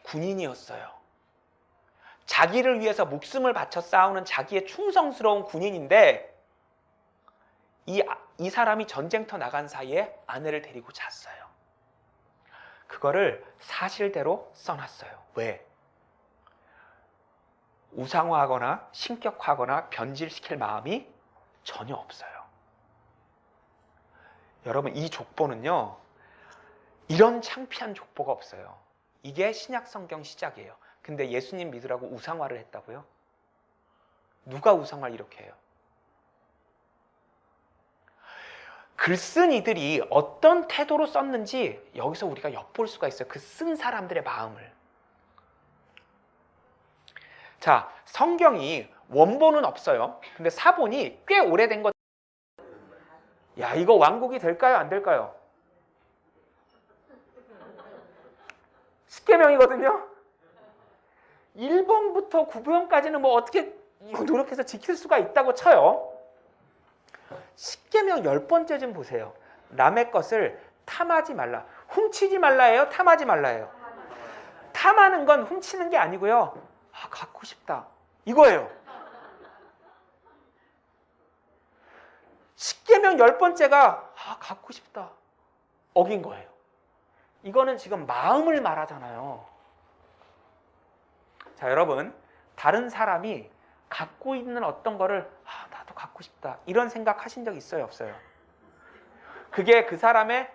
군인이었어요. 자기를 위해서 목숨을 바쳐 싸우는 자기의 충성스러운 군인인데, 이 사람이 전쟁터 나간 사이에 아내를 데리고 잤어요. 그거를 사실대로 써놨어요. 왜? 우상화하거나 신격화하거나 변질시킬 마음이 전혀 없어요. 여러분, 이 족보는요, 이런 창피한 족보가 없어요. 이게 신약 성경 시작이에요. 근데 예수님 믿으라고 우상화를 했다고요? 누가 우상화를 이렇게 해요? 글 쓴 이들이 어떤 태도로 썼는지 여기서 우리가 엿볼 수가 있어요. 그 쓴 사람들의 마음을. 자, 성경이 원본은 없어요. 근데 사본이 꽤 오래된 것. 야, 이거 완곡이 될까요? 안 될까요? 10계명이거든요. 1번부터 9번까지는 뭐 어떻게 노력해서 지킬 수가 있다고 쳐요. 10계명 10번째 좀 보세요. 남의 것을 탐하지 말라. 훔치지 말라예요? 탐하지 말라예요? 탐하는 건 훔치는 게 아니고요. 갖고 싶다. 이거예요. 10계명 10번째가 갖고 싶다. 어긴 거예요. 이거는 지금 마음을 말하잖아요. 자, 여러분, 다른 사람이 갖고 있는 어떤 거를 나도 갖고 싶다 이런 생각 하신 적 있어요? 없어요? 그게 그 사람의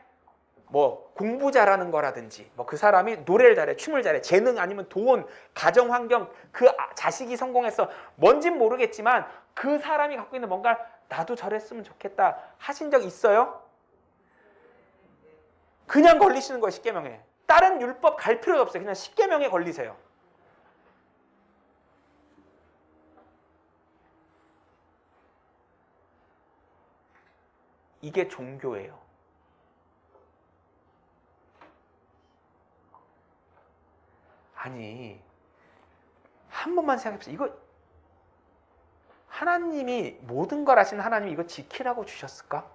뭐 공부 잘하는 거라든지, 뭐 그 사람이 노래를 잘해, 춤을 잘해, 재능 아니면 돈, 가정 환경, 그 자식이 성공해서 뭔진 모르겠지만 그 사람이 갖고 있는 뭔가 나도 저랬으면 좋겠다 하신 적 있어요? 그냥 걸리시는 거예요. 10계명에. 다른 율법 갈 필요도 없어요. 그냥 10계명에 걸리세요. 이게 종교예요. 아니, 한 번만 생각해보세요. 이거 하나님이 모든 걸 아시는 하나님이 이거 지키라고 주셨을까?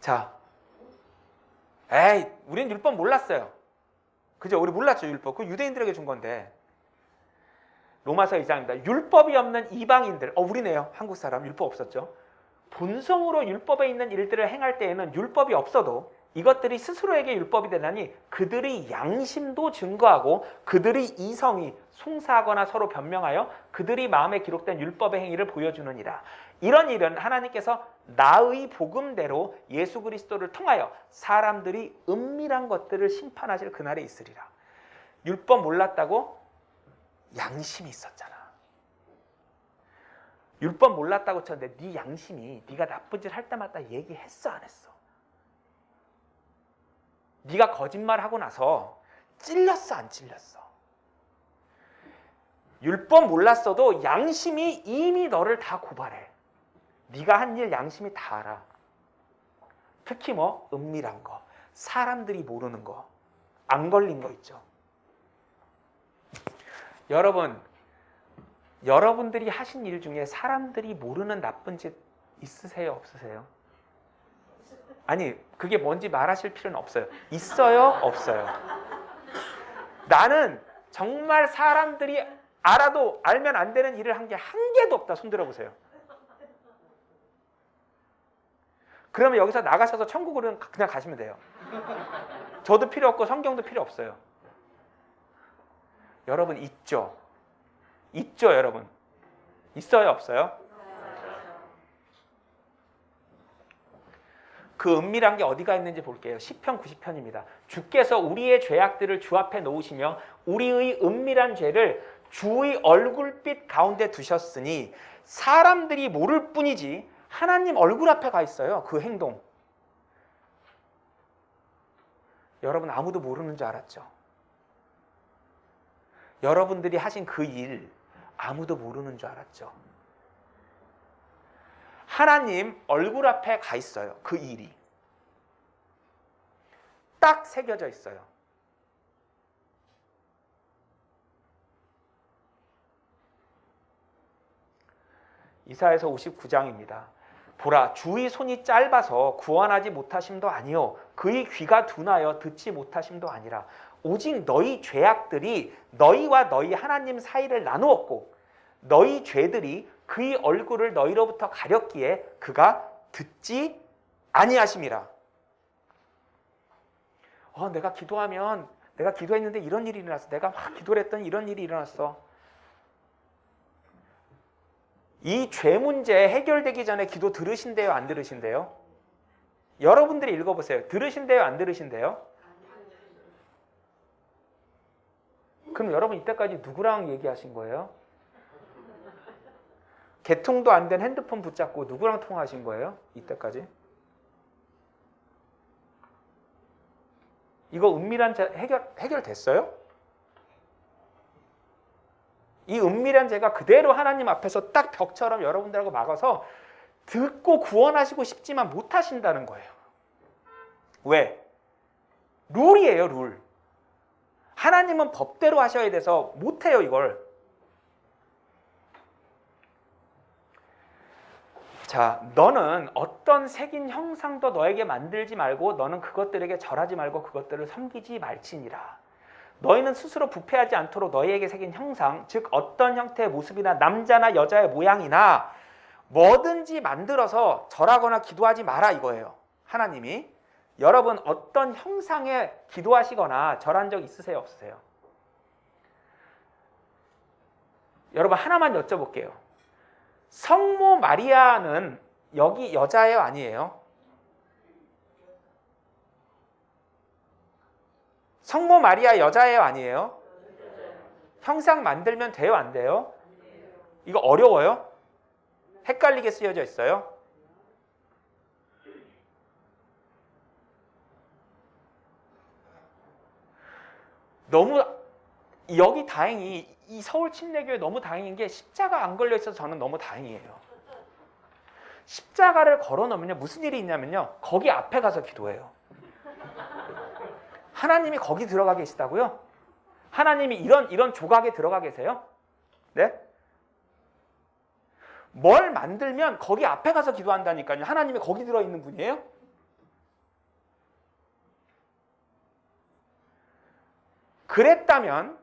자, 에이, 우린 율법 몰랐어요. 그죠? 우리 몰랐죠, 율법. 그 유대인들에게 준 건데. 로마서 2장입니다. 율법이 없는 이방인들, 우리네요. 한국 사람 율법 없었죠. 본성으로 율법에 있는 일들을 행할 때에는 율법이 없어도 이것들이 스스로에게 율법이 되나니 그들의 양심도 증거하고 그들의 이성이 송사하거나 서로 변명하여 그들이 마음에 기록된 율법의 행위를 보여주느니라. 이런 일은 하나님께서 나의 복음대로 예수 그리스도를 통하여 사람들이 은밀한 것들을 심판하실 그날에 있으리라. 율법 몰랐다고? 양심이 있었잖아. 율법 몰랐다고 쳤는데 네 양심이 네가 나쁜 짓 할 때마다 얘기했어 안 했어? 네가 거짓말하고 나서 찔렸어 안 찔렸어? 율법 몰랐어도 양심이 이미 너를 다 고발해. 네가 한 일 양심이 다 알아. 특히 은밀한 거, 사람들이 모르는 거, 안 걸린 거 있죠. 여러분들이 하신 일 중에 사람들이 모르는 나쁜 짓 있으세요? 없으세요? 아니, 그게 뭔지 말하실 필요는 없어요. 있어요? 없어요? 나는 정말 사람들이 알아도 알면 안 되는 일을 한 게 한 개도 없다. 손 들어보세요. 그러면 여기서 나가셔서 천국으로 그냥 가시면 돼요. 저도 필요 없고 성경도 필요 없어요. 여러분 있죠? 있죠, 여러분? 있어요, 없어요? 그 은밀한 게 어디가 있는지 볼게요. 시편 90편입니다. 주께서 우리의 죄악들을 주 앞에 놓으시며 우리의 은밀한 죄를 주의 얼굴빛 가운데 두셨으니 사람들이 모를 뿐이지 하나님 얼굴 앞에 가 있어요. 그 행동. 여러분 아무도 모르는 줄 알았죠? 여러분들이 하신 그 일 아무도 모르는 줄 알았죠? 하나님 얼굴 앞에 가 있어요. 그 일이. 딱 새겨져 있어요. 이사야서 59장입니다. 보라, 주의 손이 짧아서 구원하지 못하심도 아니요 그의 귀가 둔하여 듣지 못하심도 아니라 오직 너희 죄악들이 너희와 너희 하나님 사이를 나누었고 너희 죄들이 그의 얼굴을 너희로부터 가렸기에 그가 듣지 아니하심이라. 내가 기도했는데 이런 일이 일어났어. 내가 막 기도를 했더니 이런 일이 일어났어. 이 죄 문제 해결되기 전에 기도 들으신대요, 안 들으신대요? 여러분들이 읽어보세요. 들으신대요, 안 들으신대요? 그럼 여러분 이때까지 누구랑 얘기하신 거예요? 개통도 안 된 핸드폰 붙잡고 누구랑 통화하신 거예요? 이때까지? 이거 은밀한 죄 해결됐어요? 이 은밀한 죄가 그대로 하나님 앞에서 딱 벽처럼 여러분들하고 막아서 듣고 구원하시고 싶지만 못하신다는 거예요. 왜? 룰이에요, 룰. 하나님은 법대로 하셔야 돼서 못해요, 이걸. 자, 너는 어떤 색인 형상도 너에게 만들지 말고 너는 그것들에게 절하지 말고 그것들을 섬기지 말지니라. 너희는 스스로 부패하지 않도록 너희에게 새긴 형상, 즉 어떤 형태의 모습이나 남자나 여자의 모양이나 뭐든지 만들어서 절하거나 기도하지 마라 이거예요. 하나님이. 여러분 어떤 형상에 기도하시거나 절한 적 있으세요? 없으세요? 여러분 하나만 여쭤볼게요. 성모 마리아는 여기 여자예요? 아니에요? 성모 마리아 여자예요? 아니에요? 형상 만들면 돼요? 안 돼요? 이거 어려워요? 헷갈리게 쓰여져 있어요? 너무 여기 다행히 이 서울 침례교회 너무 다행인 게 십자가 안 걸려 있어서 저는 너무 다행이에요. 십자가를 걸어 놓으면요 무슨 일이 있냐면요 거기 앞에 가서 기도해요. 하나님이 거기 들어가 계시다고요? 하나님이 이런 조각에 들어가 계세요? 네? 뭘 만들면 거기 앞에 가서 기도한다니까요. 하나님이 거기 들어있는 분이에요? 그랬다면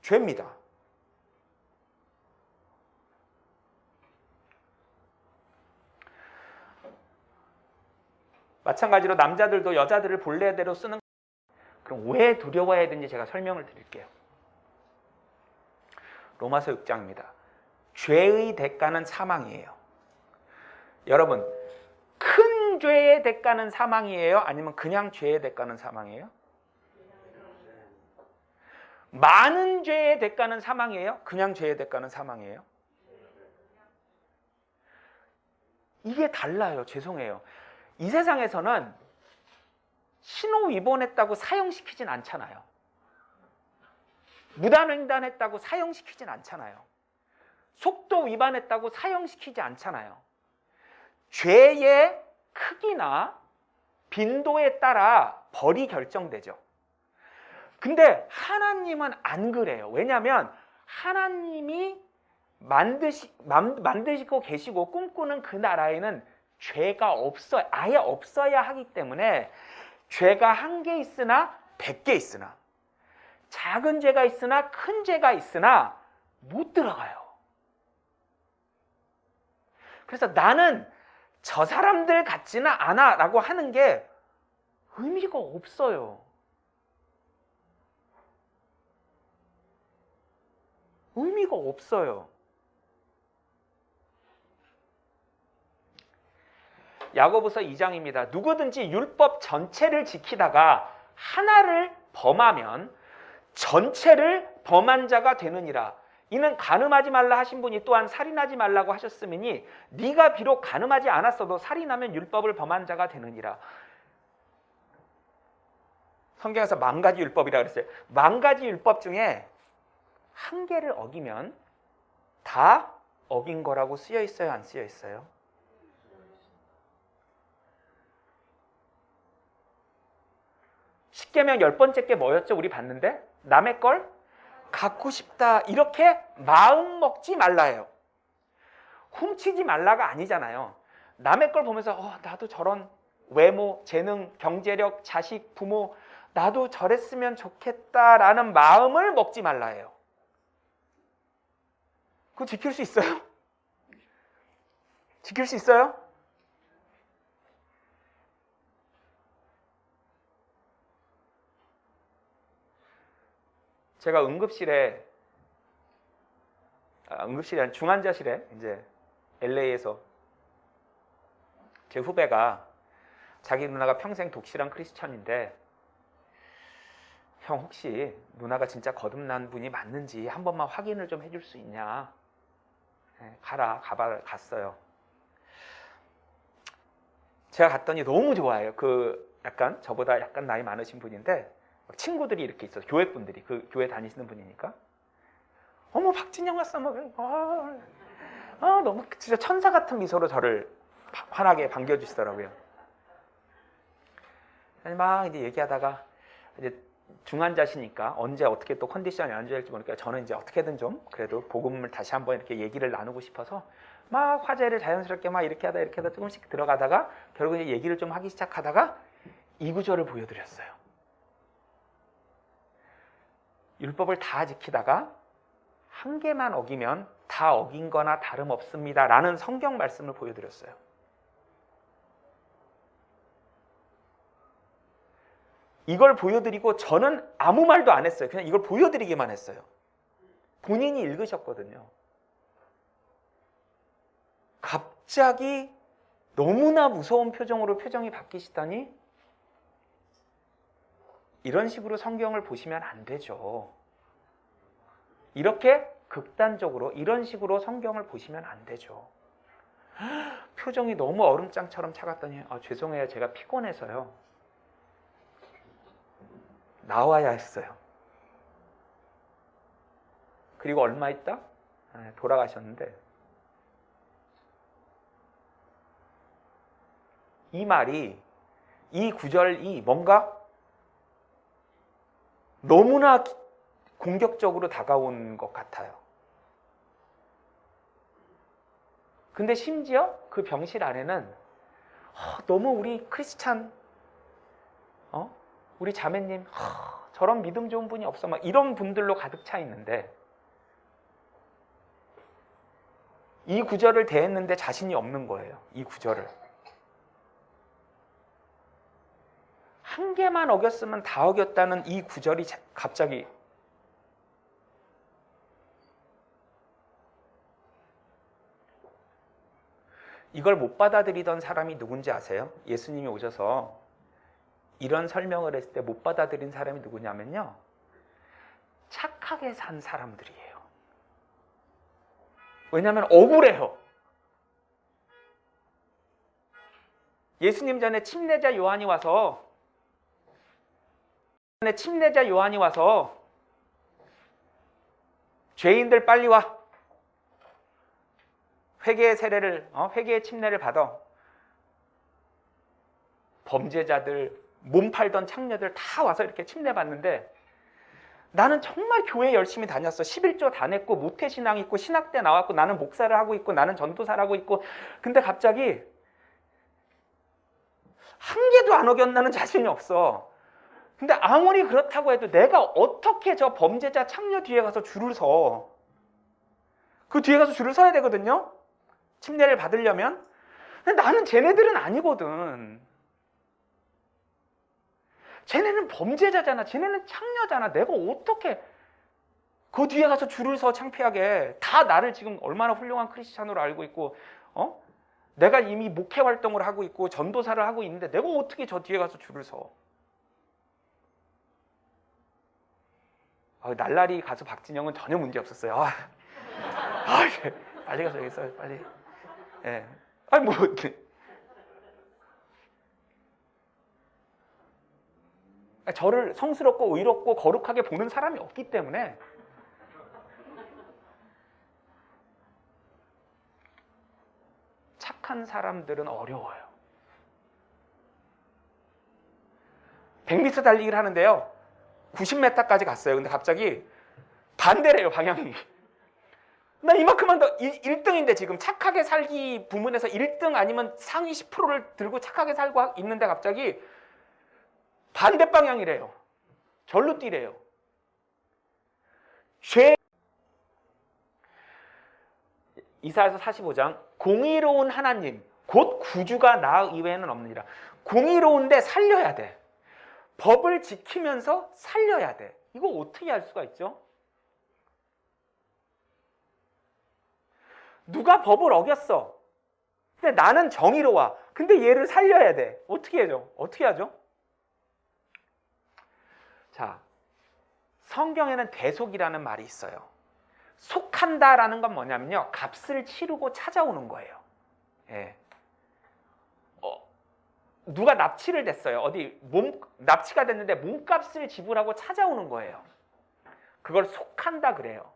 죄입니다. 마찬가지로 남자들도 여자들을 본래대로 쓰는, 그럼 왜 두려워해야 되는지 제가 설명을 드릴게요. 로마서 6장입니다. 죄의 대가는 사망이에요. 여러분, 큰 죄의 대가는 사망이에요? 아니면 그냥 죄의 대가는 사망이에요? 많은 죄의 대가는 사망이에요? 그냥 죄의 대가는 사망이에요? 이게 달라요. 죄송해요. 이 세상에서는 신호 위반했다고 사형시키진 않잖아요. 무단횡단했다고 사형시키진 않잖아요. 속도 위반했다고 사형시키지 않잖아요. 죄의 크기나 빈도에 따라 벌이 결정되죠. 근데 하나님은 안 그래요. 왜냐하면 하나님이 만드시고 계시고 꿈꾸는 그 나라에는 죄가 없어요. 아예 없어야 하기 때문에 죄가 1개 있으나 100개 있으나 작은 죄가 있으나 큰 죄가 있으나 못 들어가요. 그래서 나는 저 사람들 같지는 않아 라고 하는 게 의미가 없어요. 의미가 없어요. 야고보서 2장입니다. 누구든지 율법 전체를 지키다가 하나를 범하면 전체를 범한 자가 되느니라. 이는 간음하지 말라 하신 분이 또한 살인하지 말라고 하셨으니 네가 비록 간음하지 않았어도 살인하면 율법을 범한 자가 되느니라. 성경에서 10,000가지 율법이라고 그랬어요. 10,000가지 율법 중에 1개를 어기면 다 어긴 거라고 쓰여 있어요? 안 쓰여 있어요? 십계명 10번째 게 뭐였죠? 우리 봤는데 남의 걸 갖고 싶다. 이렇게 마음 먹지 말라예요. 훔치지 말라가 아니잖아요. 남의 걸 보면서 나도 저런 외모, 재능, 경제력, 자식, 부모 나도 저랬으면 좋겠다라는 마음을 먹지 말라예요. 그거 지킬 수 있어요? 지킬 수 있어요? 제가 응급실에 아니라 중환자실에 이제 LA에서 제 후배가 자기 누나가 평생 독실한 크리스천인데 형 혹시 누나가 진짜 거듭난 분이 맞는지 한 번만 확인을 좀 해줄 수 있냐. 갔어요. 제가 갔더니 너무 좋아해요. 약간 저보다 약간 나이 많으신 분인데 친구들이 이렇게 있어요. 교회 분들이 그 교회 다니시는 분이니까 어머 박진영 왔어 너무 진짜 천사 같은 미소로 저를 환하게 반겨주시더라고요. 막 이제 얘기하다가 이제 중환자시니까 언제 어떻게 또 컨디션이 안 좋을지 모르니까 저는 이제 어떻게든 좀 그래도 복음을 다시 한번 이렇게 얘기를 나누고 싶어서 막 화제를 자연스럽게 막 이렇게 하다 조금씩 들어가다가 결국 이제 얘기를 좀 하기 시작하다가 이 구절을 보여드렸어요. 율법을 다 지키다가 1개만 어기면 다 어긴 거나 다름없습니다 라는 성경 말씀을 보여드렸어요. 이걸 보여드리고 저는 아무 말도 안 했어요. 그냥 이걸 보여드리기만 했어요. 본인이 읽으셨거든요. 갑자기 너무나 무서운 표정으로 표정이 바뀌시다니 이런 식으로 성경을 보시면 안 되죠. 이렇게 극단적으로 이런 식으로 성경을 보시면 안 되죠. 표정이 너무 얼음장처럼 차갑더니 죄송해요. 제가 피곤해서요. 나와야 했어요. 그리고 얼마 있다 돌아가셨는데 이 말이 이 구절이 뭔가 너무나 공격적으로 다가온 것 같아요. 근데 심지어 그 병실 안에는 너무 우리 크리스찬 우리 자매님 저런 믿음 좋은 분이 없어. 막 이런 분들로 가득 차 있는데 이 구절을 대했는데 자신이 없는 거예요. 이 구절을. 한 개만 어겼으면 다 어겼다는 이 구절이 갑자기 이걸 못 받아들이던 사람이 누군지 아세요? 예수님이 오셔서 이런 설명을 했을 때 못 받아들인 사람이 누구냐면요. 착하게 산 사람들이에요. 왜냐하면 억울해요. 예수님 전에 침례자 요한이 와서 죄인들 빨리 와. 회개의 세례를 회개의 침례를 받아. 범죄자들, 몸 팔던 창녀들 다 와서 이렇게 침례 받는데 나는 정말 교회 열심히 다녔어. 11조 다 냈고 모태신앙 있고 신학대 나왔고 나는 목사를 하고 있고 나는 전도사를 하고 있고 근데 갑자기 한 개도 안 어겼나는 자신이 없어. 근데 아무리 그렇다고 해도 내가 어떻게 저 범죄자 창녀 뒤에 가서 줄을 서? 그 뒤에 가서 줄을 서야 되거든요. 침례를 받으려면. 근데 나는 쟤네들은 아니거든. 쟤네는 범죄자잖아. 쟤네는 창녀잖아. 내가 어떻게 그 뒤에 가서 줄을 서 창피하게. 다 나를 지금 얼마나 훌륭한 크리스찬으로 알고 있고 내가 이미 목회 활동을 하고 있고 전도사를 하고 있는데 내가 어떻게 저 뒤에 가서 줄을 서? 날라리 가수 박진영은 전혀 문제 없었어요. 빨리 가서 여기 있어요. 빨리. 예. 아니 뭐 저를 성스럽고 의롭고 거룩하게 보는 사람이 없기 때문에 착한 사람들은 어려워요. 100m 달리기를 하는데요. 90m까지 갔어요. 근데 갑자기 반대래요, 방향이. 나 이만큼만 더 1등인데 지금 착하게 살기 부문에서 1등 아니면 상위 10%를 들고 착하게 살고 있는데 갑자기 반대 방향이래요. 절로 뛰래요. 이사야서 45장 공의로운 하나님 곧 구주가 나 이외에는 없느니라. 공의로운데 살려야 돼. 법을 지키면서 살려야 돼. 이거 어떻게 할 수가 있죠? 누가 법을 어겼어. 근데 나는 정의로워. 근데 얘를 살려야 돼. 어떻게 하죠? 어떻게 하죠? 자, 성경에는 대속이라는 말이 있어요. 속한다라는 건 뭐냐면요. 값을 치르고 찾아오는 거예요. 예. 누가 납치를 됐어요. 납치가 됐는데 몸값을 지불하고 찾아오는 거예요. 그걸 속한다 그래요.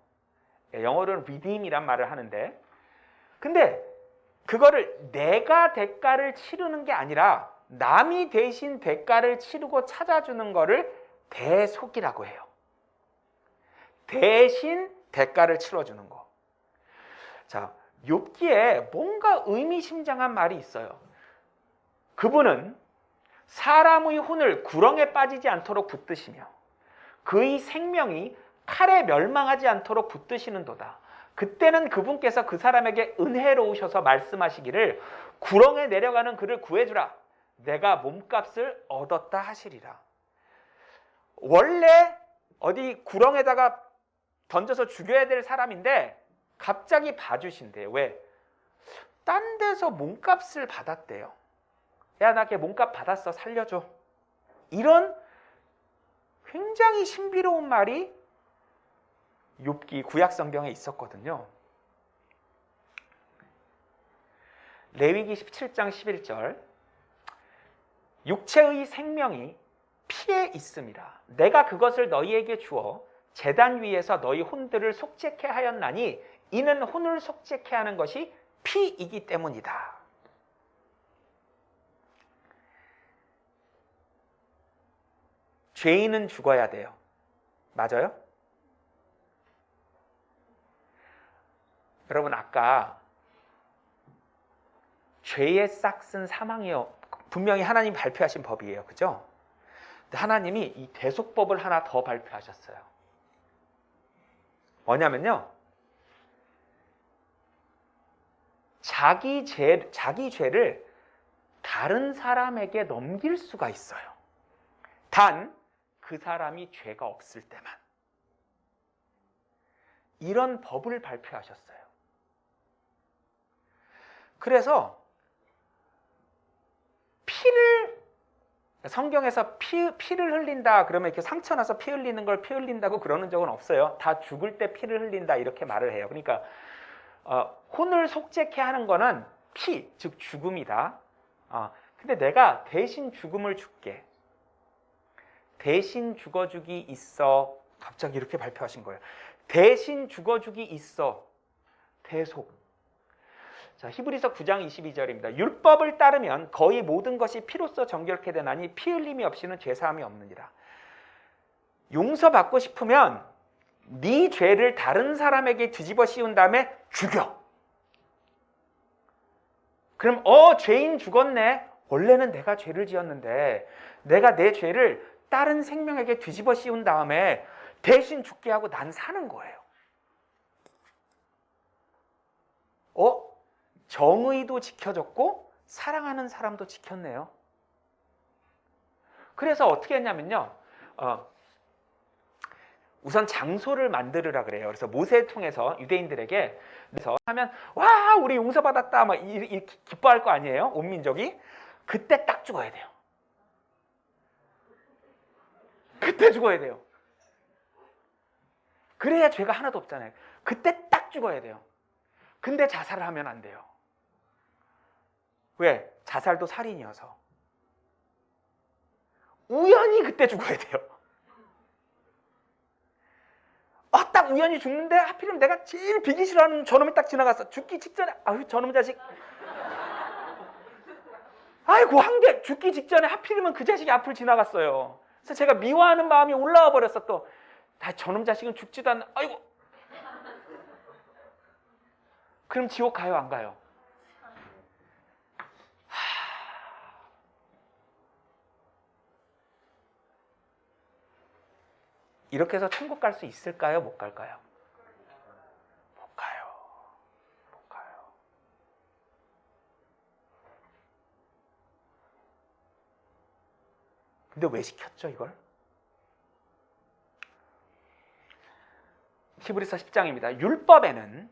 예, 영어로는 redeem이란 말을 하는데 근데 그거를 내가 대가를 치르는 게 아니라 남이 대신 대가를 치르고 찾아주는 거를 대속이라고 해요. 대신 대가를 치러주는 거. 자, 욥기에 뭔가 의미심장한 말이 있어요. 그분은 사람의 혼을 구렁에 빠지지 않도록 붙드시며 그의 생명이 칼에 멸망하지 않도록 붙드시는도다. 그때는 그분께서 그 사람에게 은혜로우셔서 말씀하시기를 구렁에 내려가는 그를 구해주라. 내가 몸값을 얻었다 하시리라. 원래 어디 구렁에다가 던져서 죽여야 될 사람인데 갑자기 봐주신대요. 왜? 딴 데서 몸값을 받았대요. 야, 나 걔 몸값 받았어. 살려줘. 이런 굉장히 신비로운 말이 욥기 구약 성경에 있었거든요. 레위기 17장 11절 육체의 생명이 피에 있음이라. 내가 그것을 너희에게 주어 제단 위에서 너희 혼들을 속죄케 하였나니 이는 혼을 속죄케 하는 것이 피이기 때문이다. 죄인은 죽어야 돼요. 맞아요? 여러분 아까 죄의 싹은 사망이요. 분명히 하나님 발표하신 법이에요. 그죠? 하나님이 이 대속법을 하나 더 발표하셨어요. 뭐냐면요, 자기 죄를 다른 사람에게 넘길 수가 있어요. 단 그 사람이 죄가 없을 때만. 이런 법을 발표하셨어요. 그래서 성경에서 피를 흘린다 그러면 이렇게 상처 나서 피 흘리는 걸 피 흘린다고 그러는 적은 없어요. 다 죽을 때 피를 흘린다 이렇게 말을 해요. 그러니까 혼을 속죄케 하는 거는 피, 즉 죽음이다. 근데 내가 대신 죽음을 줄게. 대신 죽어주기 있어. 갑자기 이렇게 발표하신 거예요. 대신 죽어주기 있어. 대속. 자, 히브리서 9장 22절입니다. 율법을 따르면 거의 모든 것이 피로써 정결케 되나니 피 흘림이 없이는 죄사함이 없느니라. 용서받고 싶으면 네 죄를 다른 사람에게 뒤집어 씌운 다음에 죽여. 그럼 죄인 죽었네. 원래는 내가 죄를 지었는데 내가 내 죄를 다른 생명에게 뒤집어 씌운 다음에 대신 죽게 하고 난 사는 거예요. 정의도 지켜졌고 사랑하는 사람도 지켰네요. 그래서 어떻게 했냐면요, 우선 장소를 만들으라 그래요. 그래서 모세를 통해서 유대인들에게 하면 와 우리 용서받았다 막 기뻐할 거 아니에요, 온 민족이. 그때 딱 죽어야 돼요. 그때 죽어야 돼요. 그래야 죄가 하나도 없잖아요. 그때 딱 죽어야 돼요. 근데 자살을 하면 안 돼요. 왜? 자살도 살인이어서. 우연히 그때 죽어야 돼요. 딱 우연히 죽는데 하필이면 내가 제일 비기 싫어하는 저놈이 딱 지나갔어. 죽기 직전에 아유 저놈 자식. 아이고 한개 죽기 직전에 하필이면 그 자식이 앞을 지나갔어요. 그래서 제가 미워하는 마음이 올라와 버렸어. 또 저놈 자식은 죽지도 않는. 아이고. 그럼 지옥 가요 안 가요? 이렇게 해서 천국 갈 수 있을까요? 못 갈까요? 못 가요. 못 가요. 근데 왜 시켰죠, 이걸? 히브리서 10장입니다. 율법에는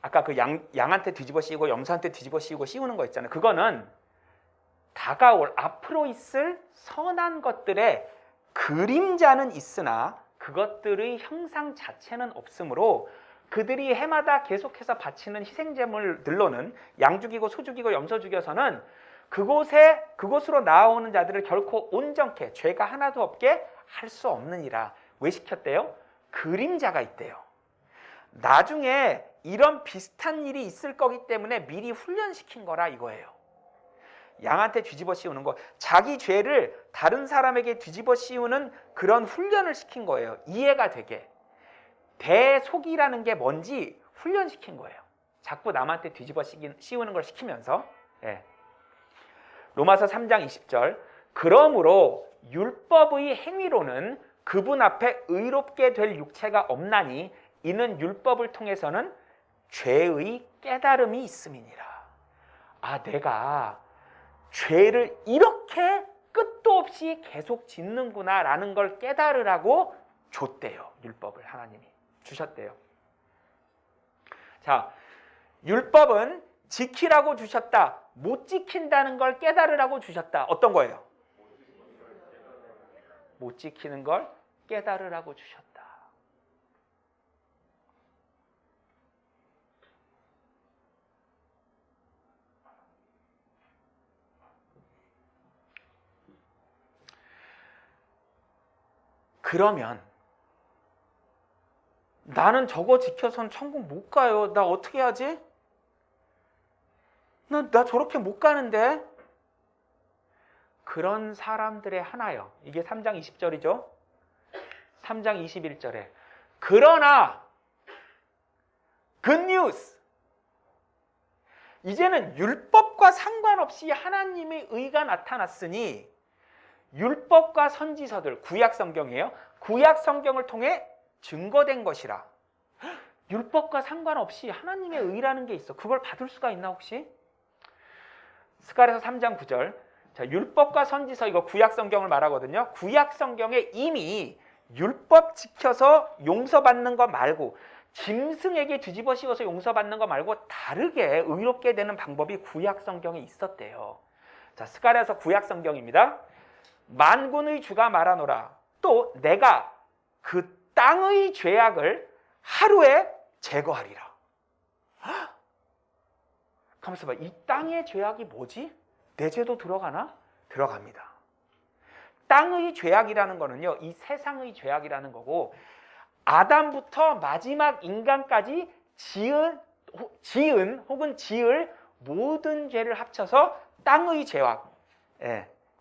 아까 그 양한테 뒤집어 씌우고 염소한테 뒤집어 씌우는 거 있잖아요. 그거는 다가올 앞으로 있을 선한 것들의 그림자는 있으나 그것들의 형상 자체는 없으므로 그들이 해마다 계속해서 바치는 희생제물들로는 양 죽이고 소 죽이고 염소 죽여서는 그곳으로 나아오는 자들을 결코 온전케 죄가 하나도 없게 할 수 없느니라. 왜 시켰대요? 그림자가 있대요. 나중에 이런 비슷한 일이 있을 거기 때문에 미리 훈련시킨 거라 이거예요. 양한테 뒤집어 씌우는 거, 자기 죄를 다른 사람에게 뒤집어 씌우는 그런 훈련을 시킨 거예요. 이해가 되게. 대속이라는 게 뭔지 훈련시킨 거예요. 자꾸 남한테 뒤집어 씌우는 걸 시키면서. 로마서 3장 20절. 그러므로 율법의 행위로는 그분 앞에 의롭게 될 육체가 없나니 이는 율법을 통해서는 죄의 깨달음이 있음이니라. 내가 죄를 이렇게 끝도 없이 계속 짓는구나 라는 걸 깨달으라고 줬대요. 율법을 하나님이 주셨대요. 자, 율법은 지키라고 주셨다. 못 지킨다는 걸 깨달으라고 주셨다. 어떤 거예요? 못 지키는 걸 깨달으라고 주셨다. 그러면 나는 저거 지켜선 천국 못 가요. 나 어떻게 하지? 나 저렇게 못 가는데? 그런 사람들의 하나요. 이게 3장 20절이죠. 3장 21절에 그러나 굿뉴스, 이제는 율법과 상관없이 하나님의 의가 나타났으니 율법과 선지서들, 구약 성경이에요. 구약 성경을 통해 증거된 것이라. 율법과 상관없이 하나님의 의라는 게 있어. 그걸 받을 수가 있나 혹시? 스가랴서 3장 9절. 자, 율법과 선지서, 이거 구약 성경을 말하거든요. 구약 성경에 이미 율법 지켜서 용서받는 거 말고, 짐승에게 뒤집어 씌워서 용서받는 거 말고 다르게 의롭게 되는 방법이 구약 성경에 있었대요. 자, 스가랴서 구약 성경입니다. 만군의 주가 말하노라. 또 내가 그 땅의 죄악을 하루에 제거하리라. 가만있어 봐. 이 땅의 죄악이 뭐지? 내 죄도 들어가나? 들어갑니다. 땅의 죄악이라는 거는요, 이 세상의 죄악이라는 거고, 아담부터 마지막 인간까지 지은 혹은 지을 모든 죄를 합쳐서 땅의 죄악,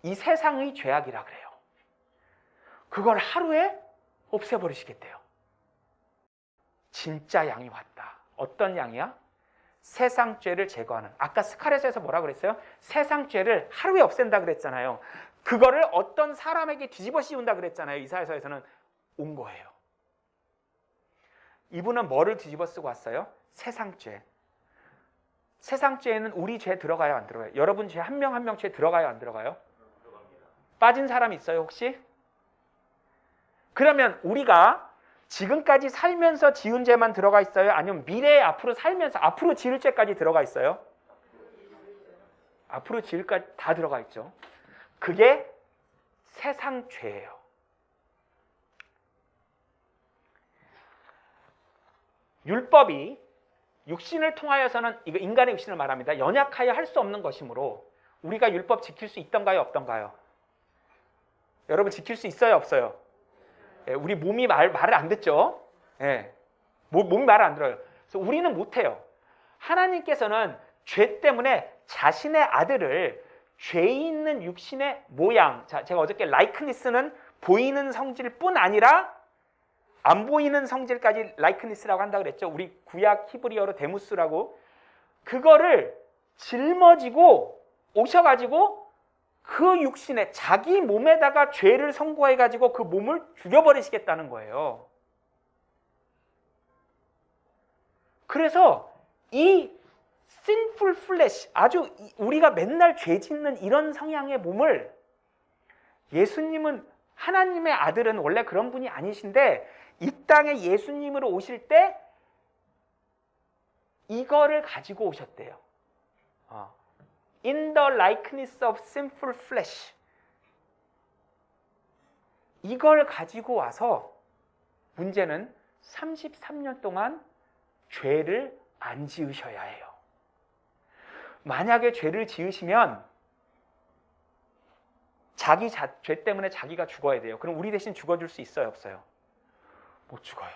이 세상의 죄악이라 그래요. 그걸 하루에 없애버리시겠대요. 진짜 양이 왔다. 어떤 양이야? 세상 죄를 제거하는. 아까 스가랴서에서 뭐라 그랬어요? 세상 죄를 하루에 없앤다 그랬잖아요. 그거를 어떤 사람에게 뒤집어 씌운다 그랬잖아요. 이사야서에서는 온 거예요. 이분은 뭐를 뒤집어 쓰고 왔어요? 세상 죄. 세상 죄에는 우리 죄 들어가요, 안 들어가요? 여러분 죄 한 명 한 명 죄 들어가요, 안 들어가요? 빠진 사람 있어요, 혹시? 그러면 우리가 지금까지 살면서 지은 죄만 들어가 있어요? 아니면 미래에 앞으로 살면서 앞으로 지을 죄까지 들어가 있어요? 앞으로 지을 죄까지 다 들어가 있죠. 그게 세상 죄예요. 율법이 육신을 통하여서는, 이거 인간의 육신을 말합니다. 연약하여 할 수 없는 것이므로 우리가 율법 지킬 수 있던가요, 없던가요? 여러분 지킬 수 있어요, 없어요? 우리 몸이 말을 안 듣죠. 몸이 말을 안 들어요. 그래서 우리는 못해요. 하나님께서는 죄 때문에 자신의 아들을 죄 있는 육신의 모양, 자, 제가 어저께 라이크니스는 보이는 성질뿐 아니라 안 보이는 성질까지 라이크니스라고 한다고 그랬죠. 우리 구약 히브리어로 데무스라고. 그거를 짊어지고 오셔가지고 그 육신에, 자기 몸에다가 죄를 선고해가지고 그 몸을 죽여버리시겠다는 거예요. 그래서 이 sinful flesh, 아주 우리가 맨날 죄 짓는 이런 성향의 몸을, 예수님은, 하나님의 아들은 원래 그런 분이 아니신데 이 땅에 예수님으로 오실 때 이거를 가지고 오셨대요. In the likeness of sinful flesh. 이걸 가지고 와서 문제는 33년 동안 죄를 안 지으셔야 해요. 만약에 죄를 지으시면 자기 죄 때문에 자기가 죽어야 돼요. 그럼 우리 대신 죽어줄 수 있어요, 없어요? 못 죽어요.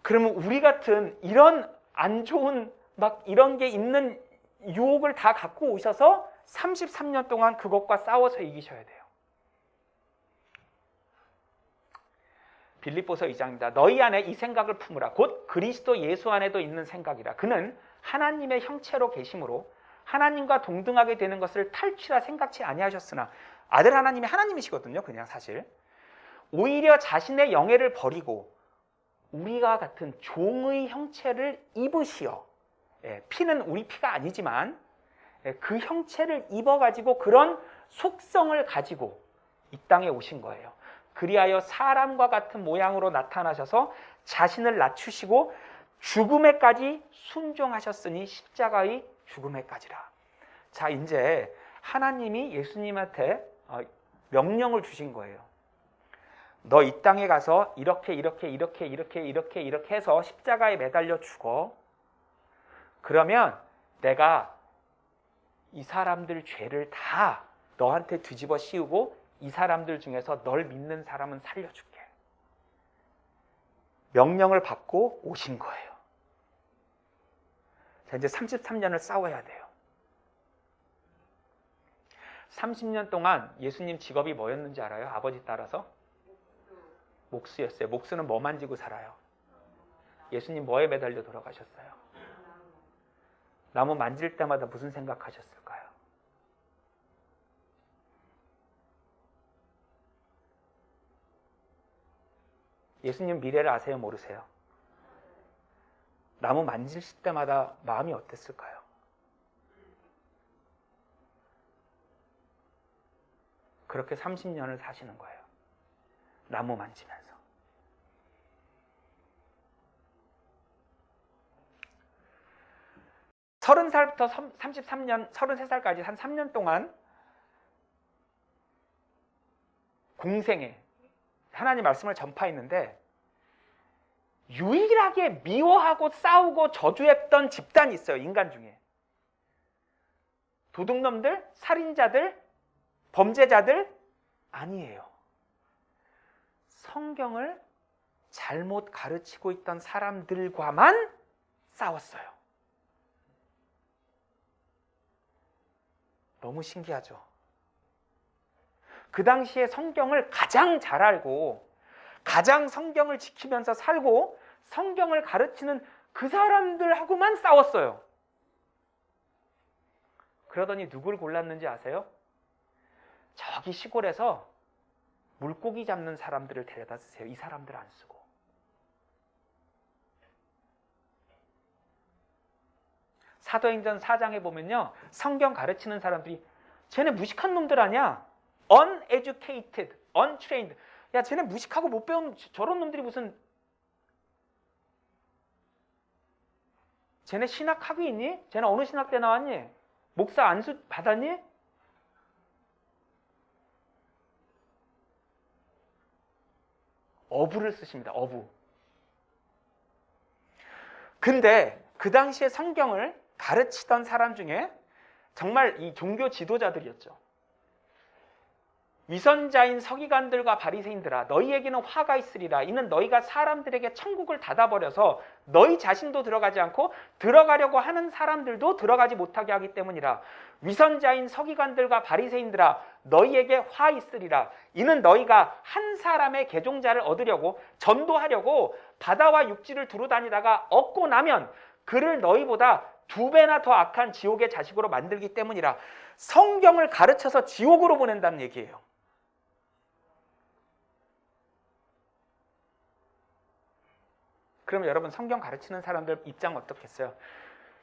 그러면 우리 같은 이런 안 좋은 막 이런 게 있는 유혹을 다 갖고 오셔서 33년 동안 그것과 싸워서 이기셔야 돼요. 빌립보서 2장입니다. 너희 안에 이 생각을 품으라. 곧 그리스도 예수 안에도 있는 생각이라. 그는 하나님의 형체로 계심으로 하나님과 동등하게 되는 것을 탈취라 생각치 아니하셨으나, 아들 하나님이 하나님이시거든요. 그냥 사실 오히려 자신의 영예를 버리고 우리가 같은 종의 형체를 입으시어, 피는 우리 피가 아니지만 그 형체를 입어가지고 그런 속성을 가지고 이 땅에 오신 거예요. 그리하여 사람과 같은 모양으로 나타나셔서 자신을 낮추시고 죽음에까지 순종하셨으니 십자가의 죽음에까지라. 자, 이제 하나님이 예수님한테 명령을 주신 거예요. 너 이 땅에 가서 이렇게 해서 십자가에 매달려 죽어. 그러면 내가 이 사람들 죄를 다 너한테 뒤집어 씌우고 이 사람들 중에서 널 믿는 사람은 살려줄게. 명령을 받고 오신 거예요. 자, 이제 33년을 싸워야 돼요. 30년 동안 예수님 직업이 뭐였는지 알아요? 아버지 따라서? 목수였어요. 목수는 뭐 만지고 살아요? 예수님 뭐에 매달려 돌아가셨어요? 나무 만질 때마다 무슨 생각하셨을까요? 예수님 미래를 아세요? 모르세요? 나무 만지실 때마다 마음이 어땠을까요? 그렇게 30년을 사시는 거예요. 나무 만지면서. 서른 살부터 33년, 33살까지 한 3년 동안 공생에 하나님 말씀을 전파했는데 유일하게 미워하고 싸우고 저주했던 집단이 있어요. 인간 중에. 도둑놈들, 살인자들, 범죄자들 아니에요. 성경을 잘못 가르치고 있던 사람들과만 싸웠어요. 너무 신기하죠? 그 당시에 성경을 가장 잘 알고 가장 성경을 지키면서 살고 성경을 가르치는 그 사람들하고만 싸웠어요. 그러더니 누굴 골랐는지 아세요? 저기 시골에서 물고기 잡는 사람들을 데려다 쓰세요. 이 사람들 안 쓰고. 사도행전 4장에 보면요. 성경 가르치는 사람들이 쟤네 무식한 놈들 아니야? uneducated, untrained. 야, 쟤네 무식하고 못 배운 저런 놈들이 무슨 쟤네 신학학위 있니? 쟤네 어느 신학대 나왔니? 목사 안수 받았니? 어부를 쓰십니다. 어부. 근데 그 당시에 성경을 가르치던 사람 중에 정말 이 종교 지도자들이었죠. 위선자인 서기관들과 바리새인들아, 너희에게는 화가 있으리라. 이는 너희가 사람들에게 천국을 닫아버려서 너희 자신도 들어가지 않고 들어가려고 하는 사람들도 들어가지 못하게 하기 때문이라. 위선자인 서기관들과 바리새인들아, 너희에게 화 있으리라. 이는 너희가 한 사람의 개종자를 얻으려고 전도하려고 바다와 육지를 두루 다니다가 얻고 나면 그를 너희보다 2배나 더 악한 지옥의 자식으로 만들기 때문이라. 성경을 가르쳐서 지옥으로 보낸다는 얘기예요. 그럼 여러분 성경 가르치는 사람들 입장 어떻겠어요?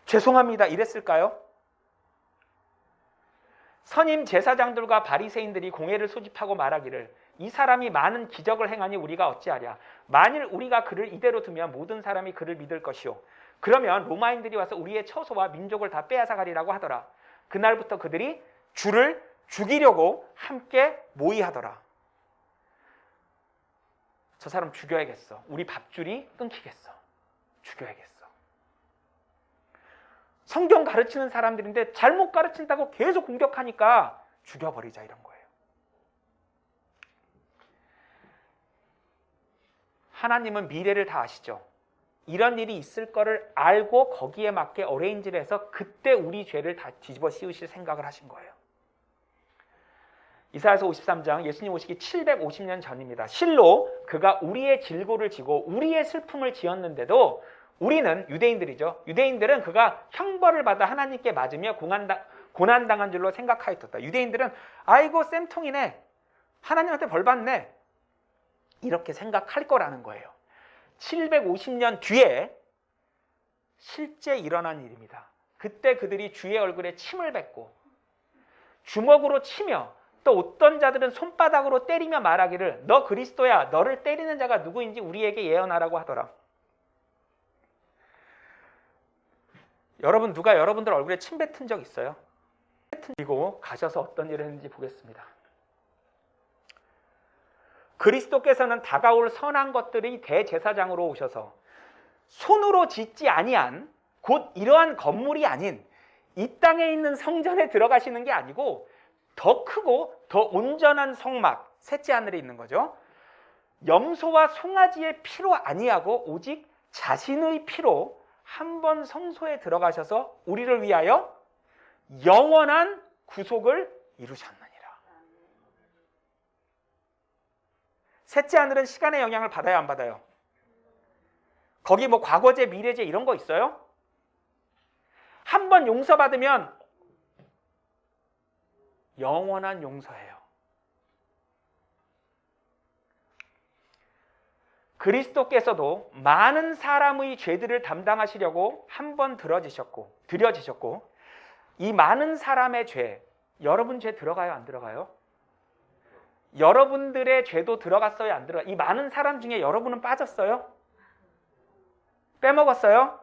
죄송합니다 이랬을까요? 선임 제사장들과 바리새인들이 공회를 소집하고 말하기를 이 사람이 많은 기적을 행하니 우리가 어찌하랴. 만일 우리가 그를 이대로 두면 모든 사람이 그를 믿을 것이요. 그러면 로마인들이 와서 우리의 처소와 민족을 다 빼앗아가리라고 하더라. 그날부터 그들이 주를 죽이려고 함께 모의하더라. 저 사람 죽여야겠어. 우리 밥줄이 끊기겠어. 죽여야겠어. 성경 가르치는 사람들인데 잘못 가르친다고 계속 공격하니까 죽여버리자 이런 거예요. 하나님은 미래를 다 아시죠? 이런 일이 있을 거를 알고 거기에 맞게 어레인지를 해서 그때 우리 죄를 다 뒤집어 씌우실 생각을 하신 거예요. 이사야서 53장 예수님 오시기 750년 전입니다. 실로 그가 우리의 질고를 지고 우리의 슬픔을 지었는데도 우리는 유대인들이죠. 유대인들은 그가 형벌을 받아 하나님께 맞으며 고난당한 줄로 생각하였다. 유대인들은 아이고 쌤통이네. 하나님한테 벌 받네. 이렇게 생각할 거라는 거예요. 750년 뒤에 실제 일어난 일입니다. 그때 그들이 주의 얼굴에 침을 뱉고 주먹으로 치며 또 어떤 자들은 손바닥으로 때리며 말하기를 너 그리스도야. 너를 때리는 자가 누구인지 우리에게 예언하라고 하더라. 여러분 누가 여러분들 얼굴에 침 뱉은 적 있어요? 그리고 가셔서 어떤 일을 했는지 보겠습니다. 그리스도께서는 다가올 선한 것들이 대제사장으로 오셔서 손으로 짓지 아니한 곧 이러한 건물이 아닌 이 땅에 있는 성전에 들어가시는 게 아니고 더 크고 더 온전한 성막, 셋째 하늘에 있는 거죠. 염소와 송아지의 피로 아니하고 오직 자신의 피로 한 번 성소에 들어가셔서 우리를 위하여 영원한 구속을 이루셨느니라. 셋째 하늘은 시간의 영향을 받아요, 안 받아요? 거기 뭐 과거제, 미래제 이런 거 있어요? 한 번 용서받으면 영원한 용서예요. 그리스도께서도 많은 사람의 죄들을 담당하시려고 한 번 들여지셨고 이 많은 사람의 죄, 여러분 죄 들어가요, 안 들어가요? 여러분들의 죄도 들어갔어요, 안 들어가요? 이 많은 사람 중에 여러분은 빠졌어요? 빼먹었어요?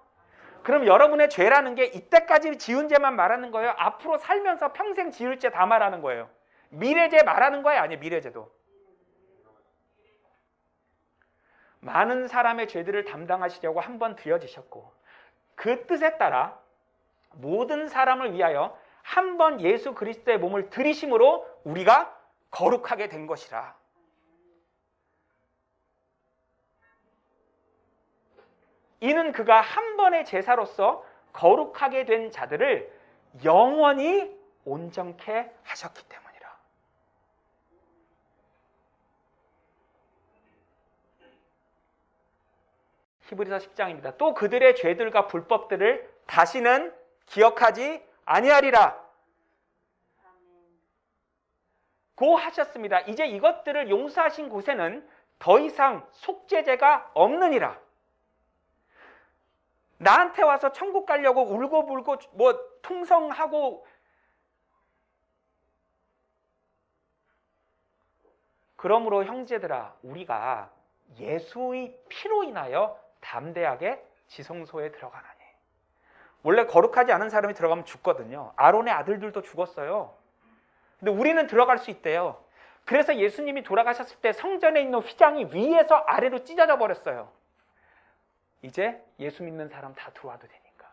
그럼 여러분의 죄라는 게 이때까지 지은 죄만 말하는 거예요? 앞으로 살면서 평생 지을 죄 다 말하는 거예요? 미래죄 말하는 거예요? 아니에요? 미래죄도? 많은 사람의 죄들을 담당하시려고 한 번 들여지셨고 그 뜻에 따라 모든 사람을 위하여 한 번 예수 그리스도의 몸을 들이심으로 우리가 거룩하게 된 것이라. 이는 그가 한 번의 제사로서 거룩하게 된 자들을 영원히 온전케 하셨기 때문이라. 히브리서 10장입니다. 또 그들의 죄들과 불법들을 다시는 기억하지 아니하리라 고 하셨습니다. 이제 이것들을 용서하신 곳에는 더 이상 속죄죄가 없느니라. 나한테 와서 천국 가려고 울고불고 뭐 통성하고 그러므로 형제들아 우리가 예수의 피로 인하여 담대하게 지성소에 들어가나니. 원래 거룩하지 않은 사람이 들어가면 죽거든요. 아론의 아들들도 죽었어요. 근데 우리는 들어갈 수 있대요. 그래서 예수님이 돌아가셨을 때 성전에 있는 휘장이 위에서 아래로 찢어져 버렸어요. 이제 예수 믿는 사람 다 들어와도 되니까.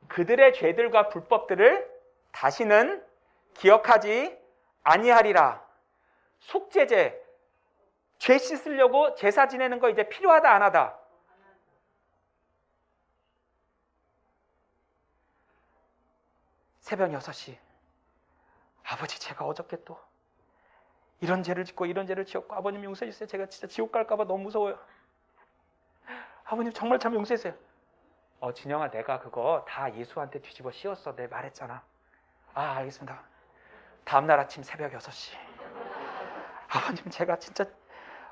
그들의 죄들과 불법들을 다시는 기억하지 아니하리라. 속죄제, 죄 씻으려고 제사 지내는 거 이제 필요하다 안 하다? 새벽 6시 아버지 제가 어저께 또 이런 죄를 짓고 이런 죄를 지었고 아버님 용서해 주세요. 제가 진짜 지옥 갈까 봐 너무 무서워요. 아버님 정말 참 용서해 주세요. 진영아 내가 그거 다 예수한테 뒤집어 씌웠어. 내가 말했잖아. 알겠습니다. 다음날 아침 새벽 6시 아버님 제가 진짜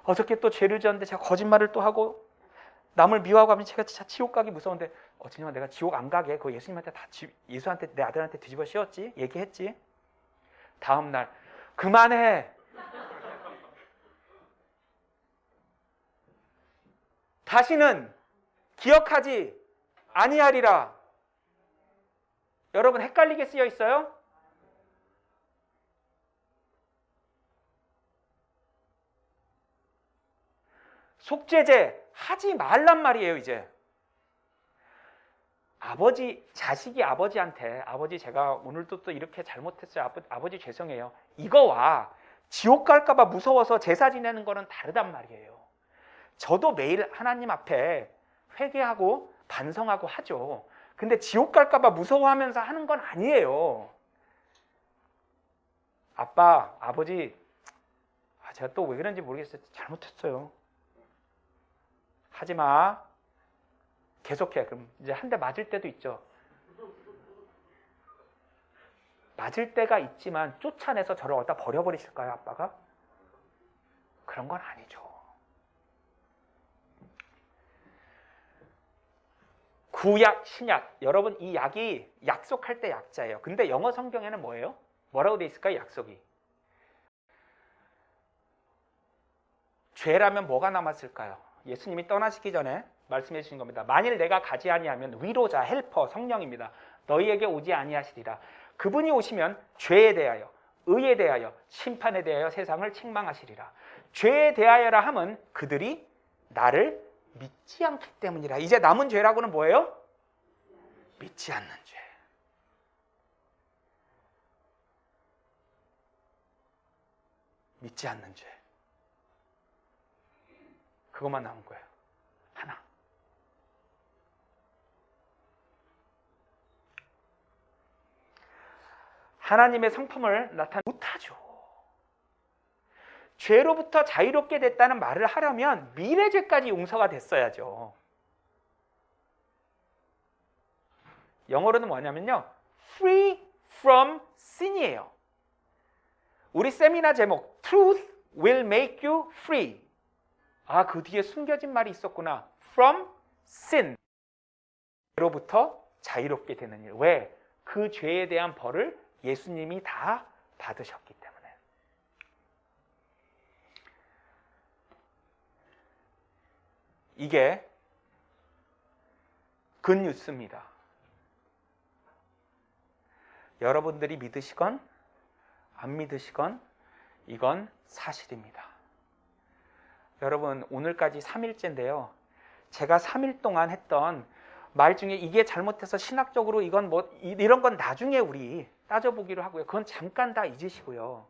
어저께 또 죄를 지었는데 제가 거짓말을 또 하고 남을 미워하고 하면 제가 진짜 지옥 가기 무서운데 진영아 내가 지옥 안 가게 그거 예수님한테 다 예수한테 내 아들한테 뒤집어 씌웠지? 얘기했지? 다음날 그만해. 다시는 기억하지 아니하리라. 여러분 헷갈리게 쓰여 있어요? 속죄제 하지 말란 말이에요. 이제 자식이 아버지한테 아버지 제가 오늘도 또 이렇게 잘못했어요. 아버지 죄송해요. 이거와 지옥 갈까 봐 무서워서 제사 지내는 거는 다르단 말이에요. 저도 매일 하나님 앞에 회개하고 반성하고 하죠. 근데 지옥 갈까 봐 무서워하면서 하는 건 아니에요. 아버지 제가 또 왜 그런지 모르겠어요. 잘못했어요. 하지 마. 계속해. 그럼 이제 한 대 맞을 때도 있죠. 맞을 때가 있지만 쫓아내서 저를 어디다 버려버리실까요, 아빠가? 그런 건 아니죠. 구약, 신약. 여러분 이 약이 약속할 때 약자예요. 근데 영어 성경에는 뭐예요? 뭐라고 돼 있을까요, 약속이? 죄라면 뭐가 남았을까요? 예수님이 떠나시기 전에 말씀해 주신 겁니다. 만일 내가 가지 아니하면 위로자, 헬퍼, 성령입니다. 너희에게 오지 아니하시리라. 그분이 오시면 죄에 대하여, 의에 대하여, 심판에 대하여 세상을 책망하시리라. 죄에 대하여라 함은 그들이 나를 믿지 않기 때문이라. 이제 남은 죄라고는 뭐예요? 믿지 않는 죄. 믿지 않는 죄. 그것만 남은 거예요. 하나. 하나님의 성품을 나타내지 못하죠. 죄로부터 자유롭게 됐다는 말을 하려면 미래죄까지 용서가 됐어야죠. 영어로는 뭐냐면요, free from sin이에요. 우리 세미나 제목 Truth will make you free. 아, 그 뒤에 숨겨진 말이 있었구나. From sin. 죄로부터 자유롭게 되는 일. 왜? 그 죄에 대한 벌을 예수님이 다 받으셨기 때문에. 이게 굿뉴스입니다. 여러분들이 믿으시건 안 믿으시건 이건 사실입니다. 여러분, 오늘까지 3일째인데요. 제가 3일 동안 했던 말 중에 이게 잘못해서 신학적으로 이건 뭐 이런 건 나중에 우리 따져보기로 하고요. 그건 잠깐 다 잊으시고요.